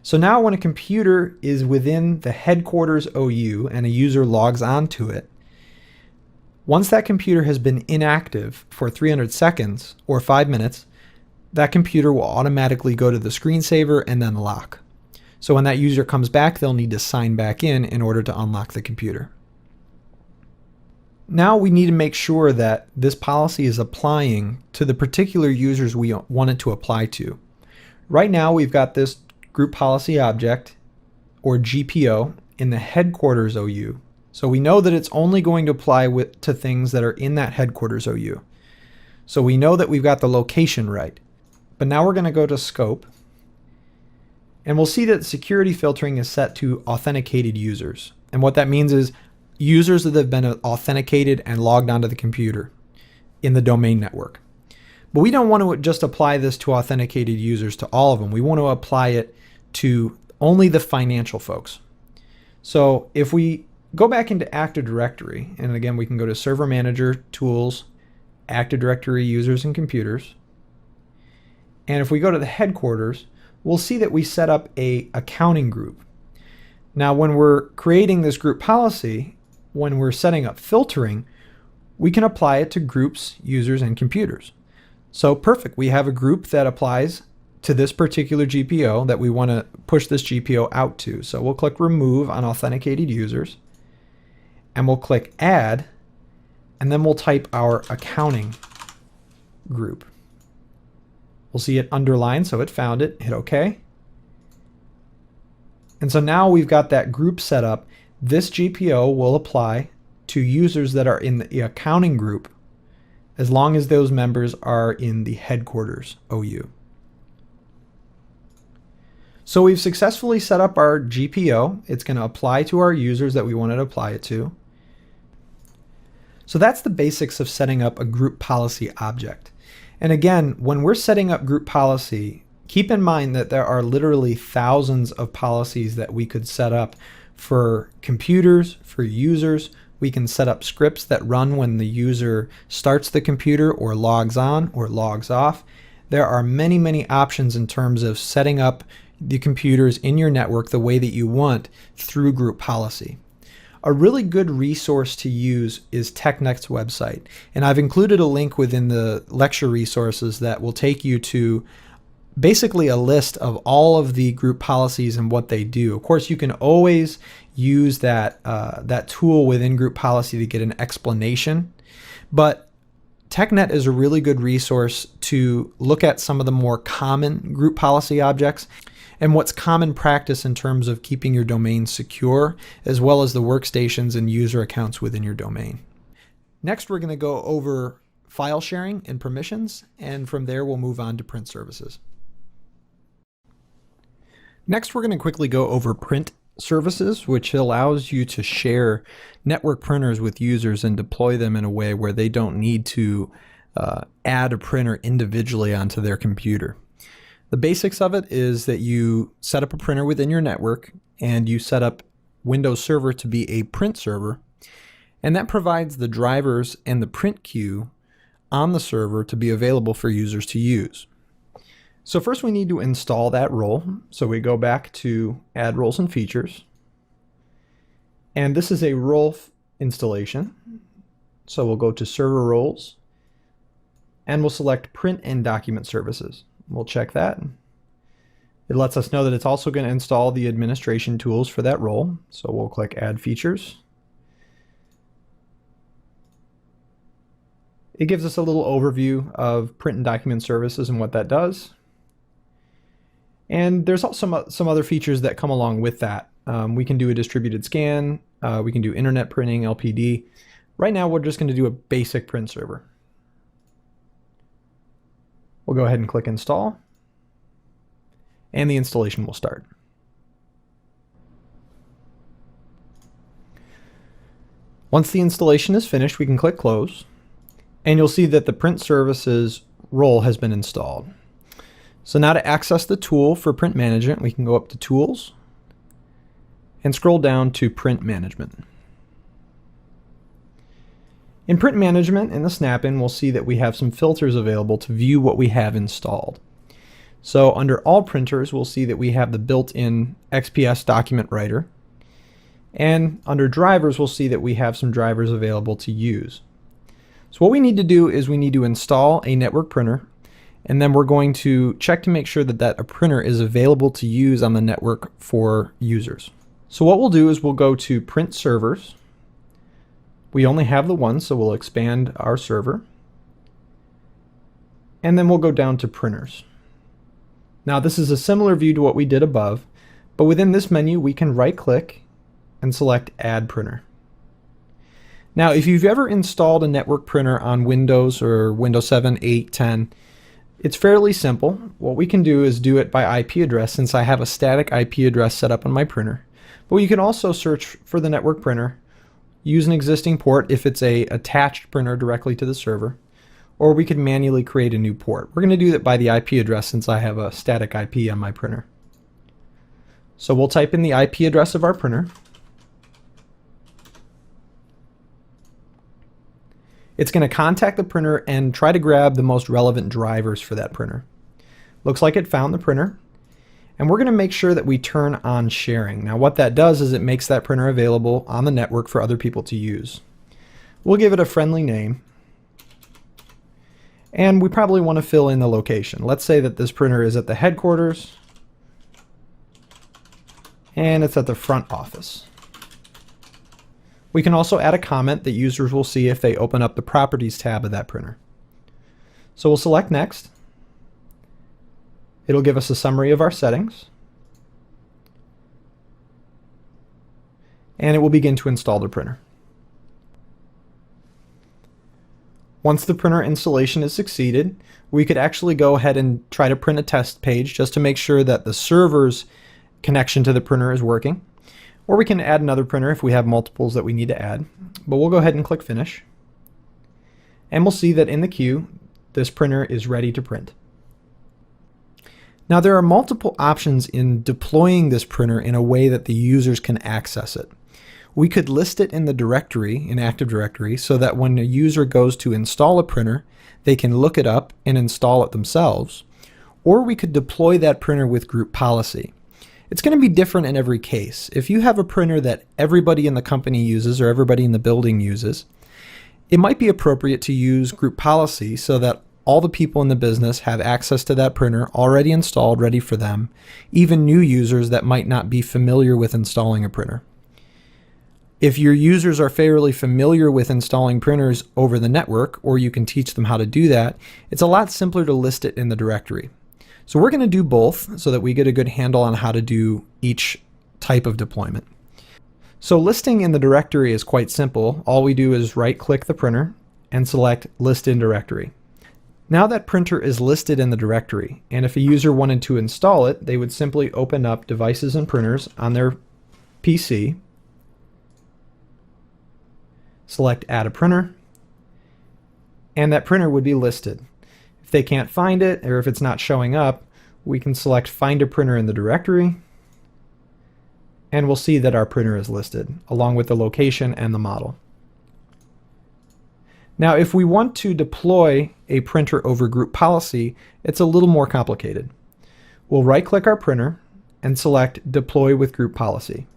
So now when a computer is within the headquarters OU and a user logs onto it, once that computer has been inactive for 300 seconds or 5 minutes, that computer will automatically go to the screensaver and then lock. So when that user comes back, they'll need to sign back in order to unlock the computer. Now we need to make sure that this policy is applying to the particular users we want it to apply to. Right now we've got this group policy object, or GPO, in the headquarters OU. So we know that it's only going to apply to things that are in that headquarters OU. So we know that we've got the location right. But now we're going to go to scope, and we'll see that security filtering is set to authenticated users. And what that means is users that have been authenticated and logged onto the computer in the domain network. But we don't want to just apply this to authenticated users to all of them. We want to apply it to only the financial folks. So if we go back into Active Directory, and again we can go to Server Manager, Tools, Active Directory Users and Computers, and if we go to the headquarters, we'll see that we set up a accounting group. Now when we're creating this group policy, when we're setting up filtering, we can apply it to groups, users, and computers. So perfect, we have a group that applies to this particular GPO that we want to push this GPO out to. So we'll click remove on authenticated users, and we'll click add, and then we'll type our accounting group. We'll see it underlined, so it found it, hit OK. And so now we've got that group set up. This GPO will apply to users that are in the accounting group as long as those members are in the headquarters OU. So we've successfully set up our GPO. It's going to apply to our users that we want to apply it to. So that's the basics of setting up a group policy object. And again, when we're setting up group policy, keep in mind that there are literally thousands of policies that we could set up for computers, for users. We can set up scripts that run when the user starts the computer or logs on or logs off. There are many, many options in terms of setting up the computers in your network the way that you want through group policy. A really good resource to use is TechNet's website, and I've included a link within the lecture resources that will take you to basically a list of all of the group policies and what they do. Of course, you can always use that tool within group policy to get an explanation, but TechNet is a really good resource to look at some of the more common group policy objects and what's common practice in terms of keeping your domain secure, as well as the workstations and user accounts within your domain. Next, we're going to go over file sharing and permissions, and from there we'll move on to print services. Next, we're going to quickly go over print services, which allows you to share network printers with users and deploy them in a way where they don't need to add a printer individually onto their computer. The basics of it is that you set up a printer within your network and you set up Windows Server to be a print server, and that provides the drivers and the print queue on the server to be available for users to use. So first we need to install that role. So we go back to Add Roles and Features, and this is a role installation. So we'll go to Server Roles and we'll select Print and Document Services. We'll check that. It lets us know that it's also going to install the administration tools for that role. So we'll click Add Features. It gives us a little overview of print and document services and what that does. And there's also some other features that come along with that. We can do a distributed scan. We can do internet printing, LPD. Right now we're just going to do a basic print server. We'll go ahead and click Install, and the installation will start. Once the installation is finished, we can click Close, and you'll see that the Print Services role has been installed. So now to access the tool for print management, we can go up to Tools and scroll down to Print Management. In Print Management, in the snap-in, we'll see that we have some filters available to view what we have installed. So under All Printers, we'll see that we have the built-in XPS document writer. And under Drivers, we'll see that we have some drivers available to use. So what we need to do is we need to install a network printer, and then we're going to check to make sure that a printer is available to use on the network for users. So what we'll do is we'll go to Print Servers. We only have the one, so we'll expand our server. And then we'll go down to printers. Now this is a similar view to what we did above, but within this menu we can right-click and select Add Printer. Now if you've ever installed a network printer on Windows or Windows 7, 8, 10, it's fairly simple. What we can do is do it by IP address, since I have a static IP address set up on my printer. But you can also search for the network printer, use an existing port if it's a attached printer directly to the server, or we could manually create a new port. We're going to do that by the IP address since I have a static IP on my printer. So we'll type in the IP address of our printer. It's going to contact the printer and try to grab the most relevant drivers for that printer. Looks like it found the printer. And we're going to make sure that we turn on sharing. Now what that does is it makes that printer available on the network for other people to use. We'll give it a friendly name. And we probably want to fill in the location. Let's say that this printer is at the headquarters and it's at the front office. We can also add a comment that users will see if they open up the Properties tab of that printer. So we'll select Next. It'll give us a summary of our settings. And it will begin to install the printer. Once the printer installation is succeeded, we could actually go ahead and try to print a test page just to make sure that the server's connection to the printer is working. Or we can add another printer if we have multiples that we need to add. But we'll go ahead and click Finish. And we'll see that in the queue, this printer is ready to print. Now there are multiple options in deploying this printer in a way that the users can access it. We could list it in the directory, in Active Directory, so that when a user goes to install a printer, they can look it up and install it themselves. Or we could deploy that printer with group policy. It's going to be different in every case. If you have a printer that everybody in the company uses or everybody in the building uses, it might be appropriate to use group policy so that all the people in the business have access to that printer already installed, ready for them, even new users that might not be familiar with installing a printer. If your users are fairly familiar with installing printers over the network, or you can teach them how to do that, it's a lot simpler to list it in the directory. So we're going to do both so that we get a good handle on how to do each type of deployment. So listing in the directory is quite simple. All we do is right-click the printer and select List in Directory. Now that printer is listed in the directory, and if a user wanted to install it, they would simply open up Devices and Printers on their PC, select Add a Printer, and that printer would be listed. If they can't find it, or if it's not showing up, we can select Find a Printer in the directory, and we'll see that our printer is listed, along with the location and the model. Now, if we want to deploy a printer over group policy, it's a little more complicated. We'll right-click our printer and select Deploy with Group Policy.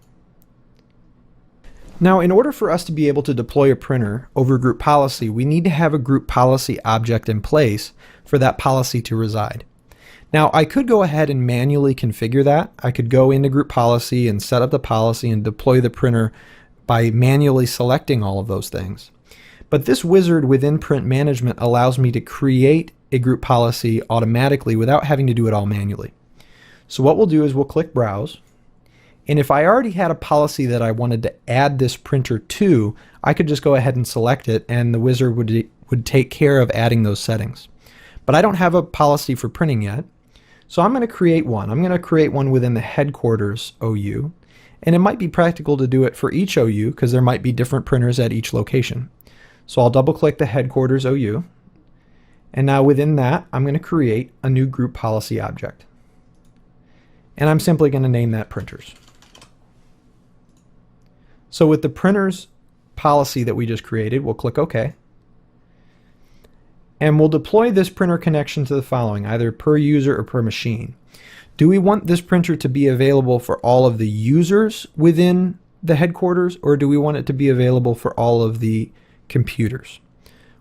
Now, in order for us to be able to deploy a printer over group policy, we need to have a group policy object in place for that policy to reside. Now, I could go ahead and manually configure that. I could go into group policy and set up the policy and deploy the printer by manually selecting all of those things. But this wizard within Print Management allows me to create a group policy automatically without having to do it all manually. So what we'll do is we'll click Browse. And if I already had a policy that I wanted to add this printer to, I could just go ahead and select it and the wizard would take care of adding those settings. But I don't have a policy for printing yet, so I'm going to create one. I'm going to create one within the headquarters OU, and it might be practical to do it for each OU because there might be different printers at each location. So I'll double click the headquarters OU, and now within that I'm going to create a new group policy object. And I'm simply going to name that printers. So with the printers policy that we just created, we'll click OK. And we'll deploy this printer connection to the following, either per user or per machine. Do we want this printer to be available for all of the users within the headquarters, or do we want it to be available for all of the computers?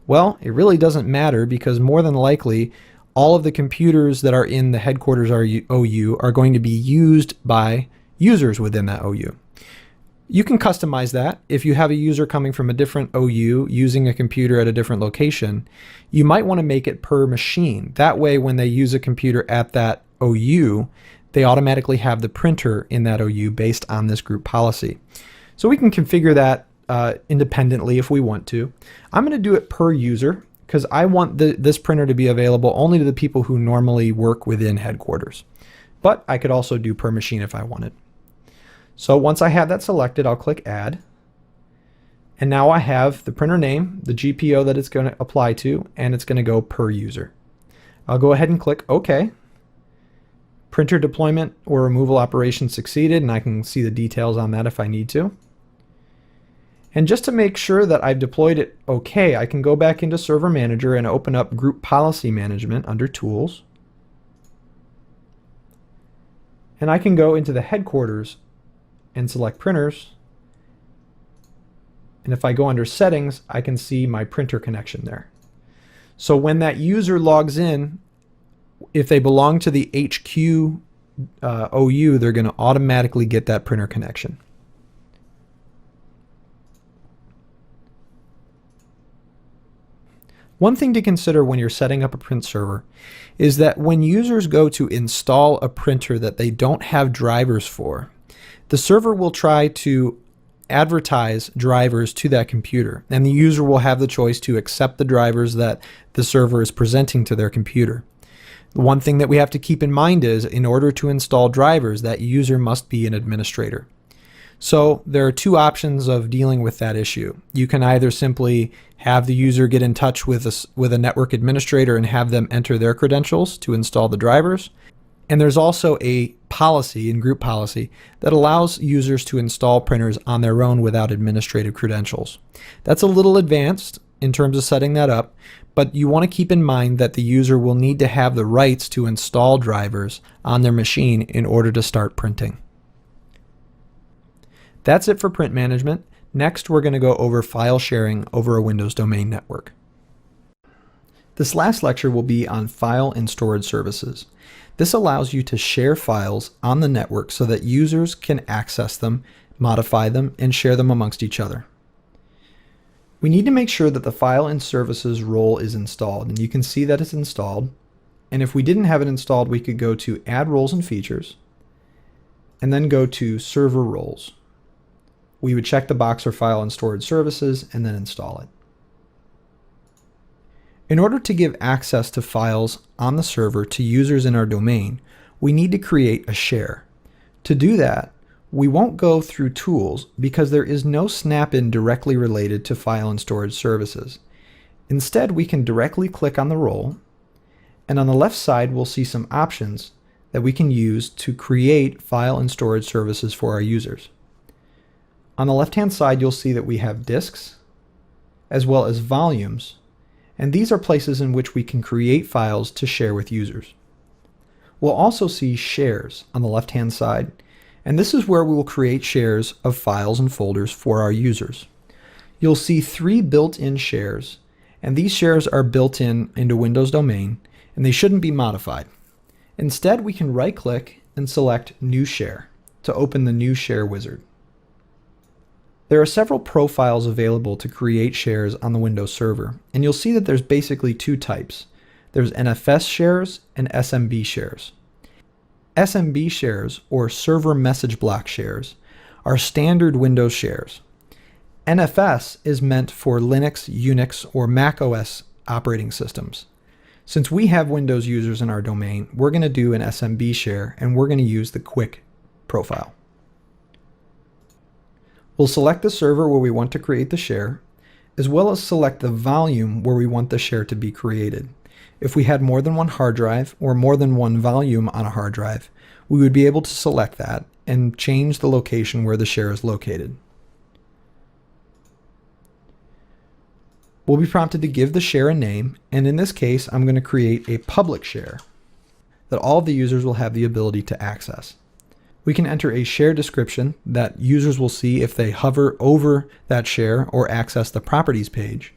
Well, it really doesn't matter because more than likely all of the computers that are in the headquarters OU are going to be used by users within that OU. You can customize that. If you have a user coming from a different OU using a computer at a different location, you might want to make it per machine. That way, when they use a computer at that OU, they automatically have the printer in that OU based on this group policy. So we can configure that independently if we want to. I'm going to do it per user because I want this printer to be available only to the people who normally work within headquarters. But I could also do per machine if I wanted. So once I have that selected, I'll click Add. And now I have the printer name, the GPO that it's going to apply to, and it's going to go per user. I'll go ahead and click OK. Printer deployment or removal operation succeeded, and I can see the details on that if I need to. And just to make sure that I've deployed it okay, I can go back into Server Manager and open up Group Policy Management under Tools. And I can go into the headquarters and select printers. And if I go under settings, I can see my printer connection there. So when that user logs in, if they belong to the HQ OU, they're going to automatically get that printer connection. One thing to consider when you're setting up a print server is that when users go to install a printer that they don't have drivers for, the server will try to advertise drivers to that computer, and the user will have the choice to accept the drivers that the server is presenting to their computer. The one thing that we have to keep in mind is, in order to install drivers, that user must be an administrator. So there are two options of dealing with that issue. You can either simply have the user get in touch with a network administrator and have them enter their credentials to install the drivers. And there's also a policy in group policy that allows users to install printers on their own without administrative credentials. That's a little advanced in terms of setting that up, but you want to keep in mind that the user will need to have the rights to install drivers on their machine in order to start printing. That's it for print management. Next, we're going to go over file sharing over a Windows domain network. This last lecture will be on file and storage services. This allows you to share files on the network so that users can access them, modify them, and share them amongst each other. We need to make sure that the file and services role is installed, and you can see that it's installed. And if we didn't have it installed, we could go to Add Roles and Features, and then go to Server Roles. We would check the box for file and storage services and then install it. In order to give access to files on the server to users in our domain, we need to create a share. To do that, we won't go through tools because there is no snap-in directly related to file and storage services. Instead, we can directly click on the role, and on the left side we'll see some options that we can use to create file and storage services for our users. On the left-hand side, you'll see that we have disks as well as volumes, and these are places in which we can create files to share with users. We'll also see shares on the left-hand side, and this is where we will create shares of files and folders for our users. You'll see 3 built-in shares, and these shares are built into Windows Domain, and they shouldn't be modified. Instead, we can right-click and select New Share to open the New Share wizard. There are several profiles available to create shares on the Windows server, and you'll see that there's basically 2 types. There's NFS shares and SMB shares. SMB shares, or server message block shares, are standard Windows shares. NFS is meant for Linux, Unix, or Mac OS operating systems. Since we have Windows users in our domain, we're going to do an SMB share, and we're going to use the Quick profile. We'll select the server where we want to create the share, as well as select the volume where we want the share to be created. If we had more than one hard drive or more than one volume on a hard drive, we would be able to select that and change the location where the share is located. We'll be prompted to give the share a name, and in this case, I'm going to create a public share that all of the users will have the ability to access. We can enter a share description that users will see if they hover over that share or access the properties page.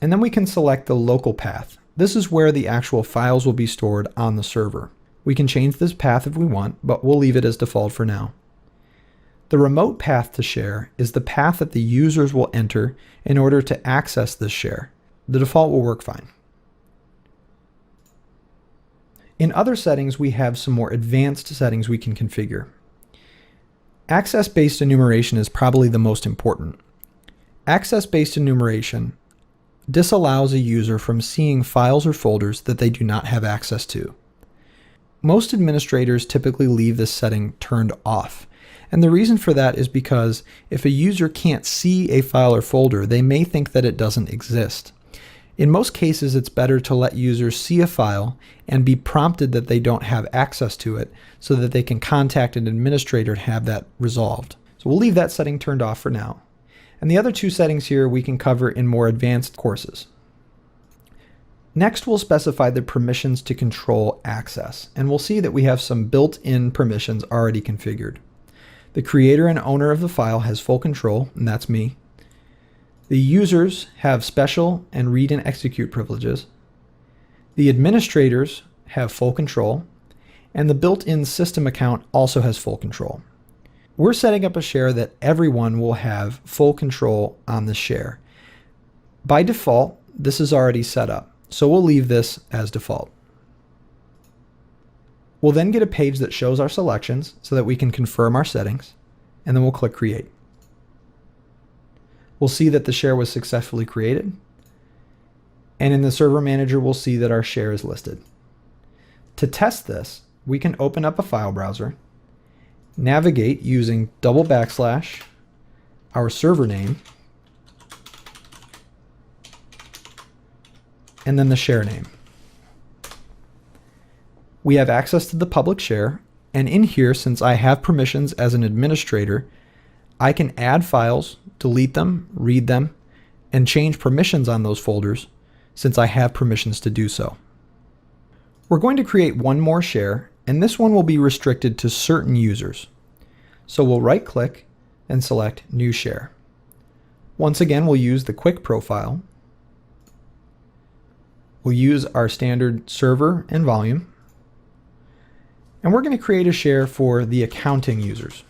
And then we can select the local path. This is where the actual files will be stored on the server. We can change this path if we want, but we'll leave it as default for now. The remote path to share is the path that the users will enter in order to access this share. The default will work fine. In other settings, we have some more advanced settings we can configure. Access-based enumeration is probably the most important. Access-based enumeration disallows a user from seeing files or folders that they do not have access to. Most administrators typically leave this setting turned off. And the reason for that is because if a user can't see a file or folder, they may think that it doesn't exist. In most cases, it's better to let users see a file and be prompted that they don't have access to it so that they can contact an administrator to have that resolved. So we'll leave that setting turned off for now. And the other two settings here we can cover in more advanced courses. Next, we'll specify the permissions to control access, and we'll see that we have some built-in permissions already configured. The creator and owner of the file has full control, and that's me. The users have special and read and execute privileges. The administrators have full control, and the built-in system account also has full control. We're setting up a share that everyone will have full control on the share. By default, this is already set up, so we'll leave this as default. We'll then get a page that shows our selections so that we can confirm our settings, and then we'll click Create. We'll see that the share was successfully created, and in the Server Manager we'll see that our share is listed. To test this, we can open up a file browser, navigate using // our server name, and then the share name. We have access to the public share, and in here, since I have permissions as an administrator, I can add files, delete them, read them, and change permissions on those folders since I have permissions to do so. We're going to create one more share, and this one will be restricted to certain users. So we'll right-click and select New Share. Once again, we'll use the quick profile. We'll use our standard server and volume. And we're going to create a share for the accounting users.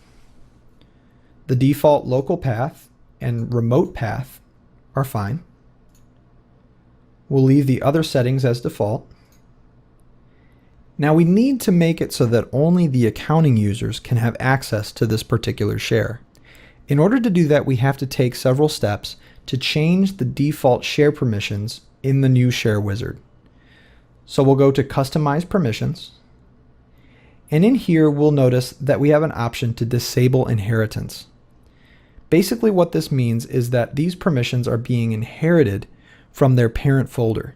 The default local path and remote path are fine. We'll leave the other settings as default. Now we need to make it so that only the accounting users can have access to this particular share. In order to do that, we have to take several steps to change the default share permissions in the new share wizard. So we'll go to Customize Permissions. And in here, we'll notice that we have an option to disable inheritance. Basically what this means is that these permissions are being inherited from their parent folder.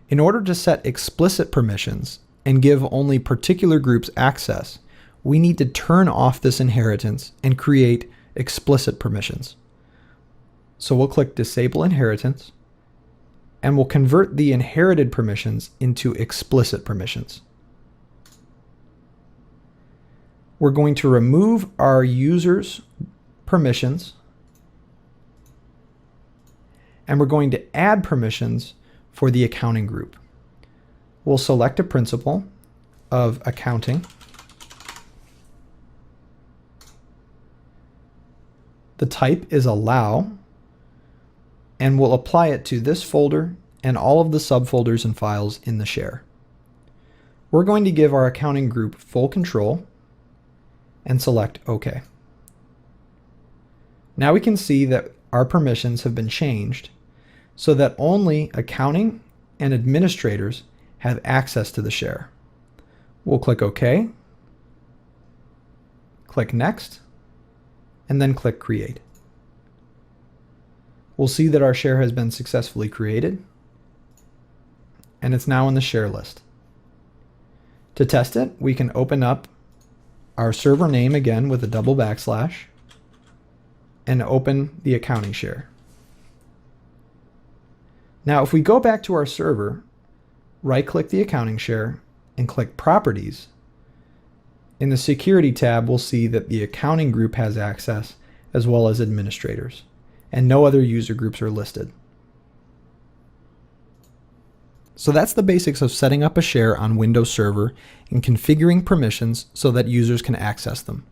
In order to set explicit permissions and give only particular groups access, we need to turn off this inheritance and create explicit permissions. So we'll click Disable Inheritance, and we'll convert the inherited permissions into explicit permissions. We're going to remove our users' permissions, and we're going to add permissions for the accounting group. We'll select a principal of accounting. The type is allow, and we'll apply it to this folder and all of the subfolders and files in the share. We're going to give our accounting group full control and select OK. Now we can see that our permissions have been changed so that only accounting and administrators have access to the share. We'll click OK, click Next, and then click Create. We'll see that our share has been successfully created, and it's now in the share list. To test it, we can open up our server name again with a // and open the accounting share. Now if we go back to our server, right-click the accounting share and click Properties, in the Security tab we'll see that the accounting group has access as well as administrators, and no other user groups are listed. So that's the basics of setting up a share on Windows Server and configuring permissions so that users can access them.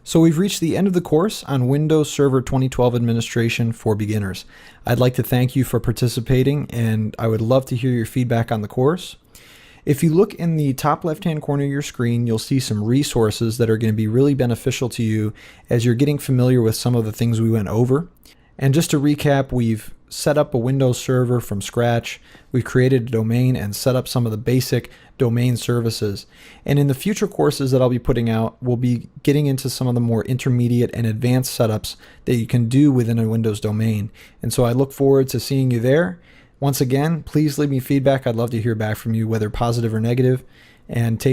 So we've reached the end of the course on Windows Server 2012 Administration for Beginners. I'd like to thank you for participating, and I would love to hear your feedback on the course. If you look in the top left-hand corner of your screen, you'll see some resources that are going to be really beneficial to you as you're getting familiar with some of the things we went over. And just to recap, we've set up a Windows server from scratch. We've created a domain and set up some of the basic domain services. And in the future courses that I'll be putting out, we'll be getting into some of the more intermediate and advanced setups that you can do within a Windows domain. And so I look forward to seeing you there. Once again, please leave me feedback. I'd love to hear back from you, whether positive or negative. And take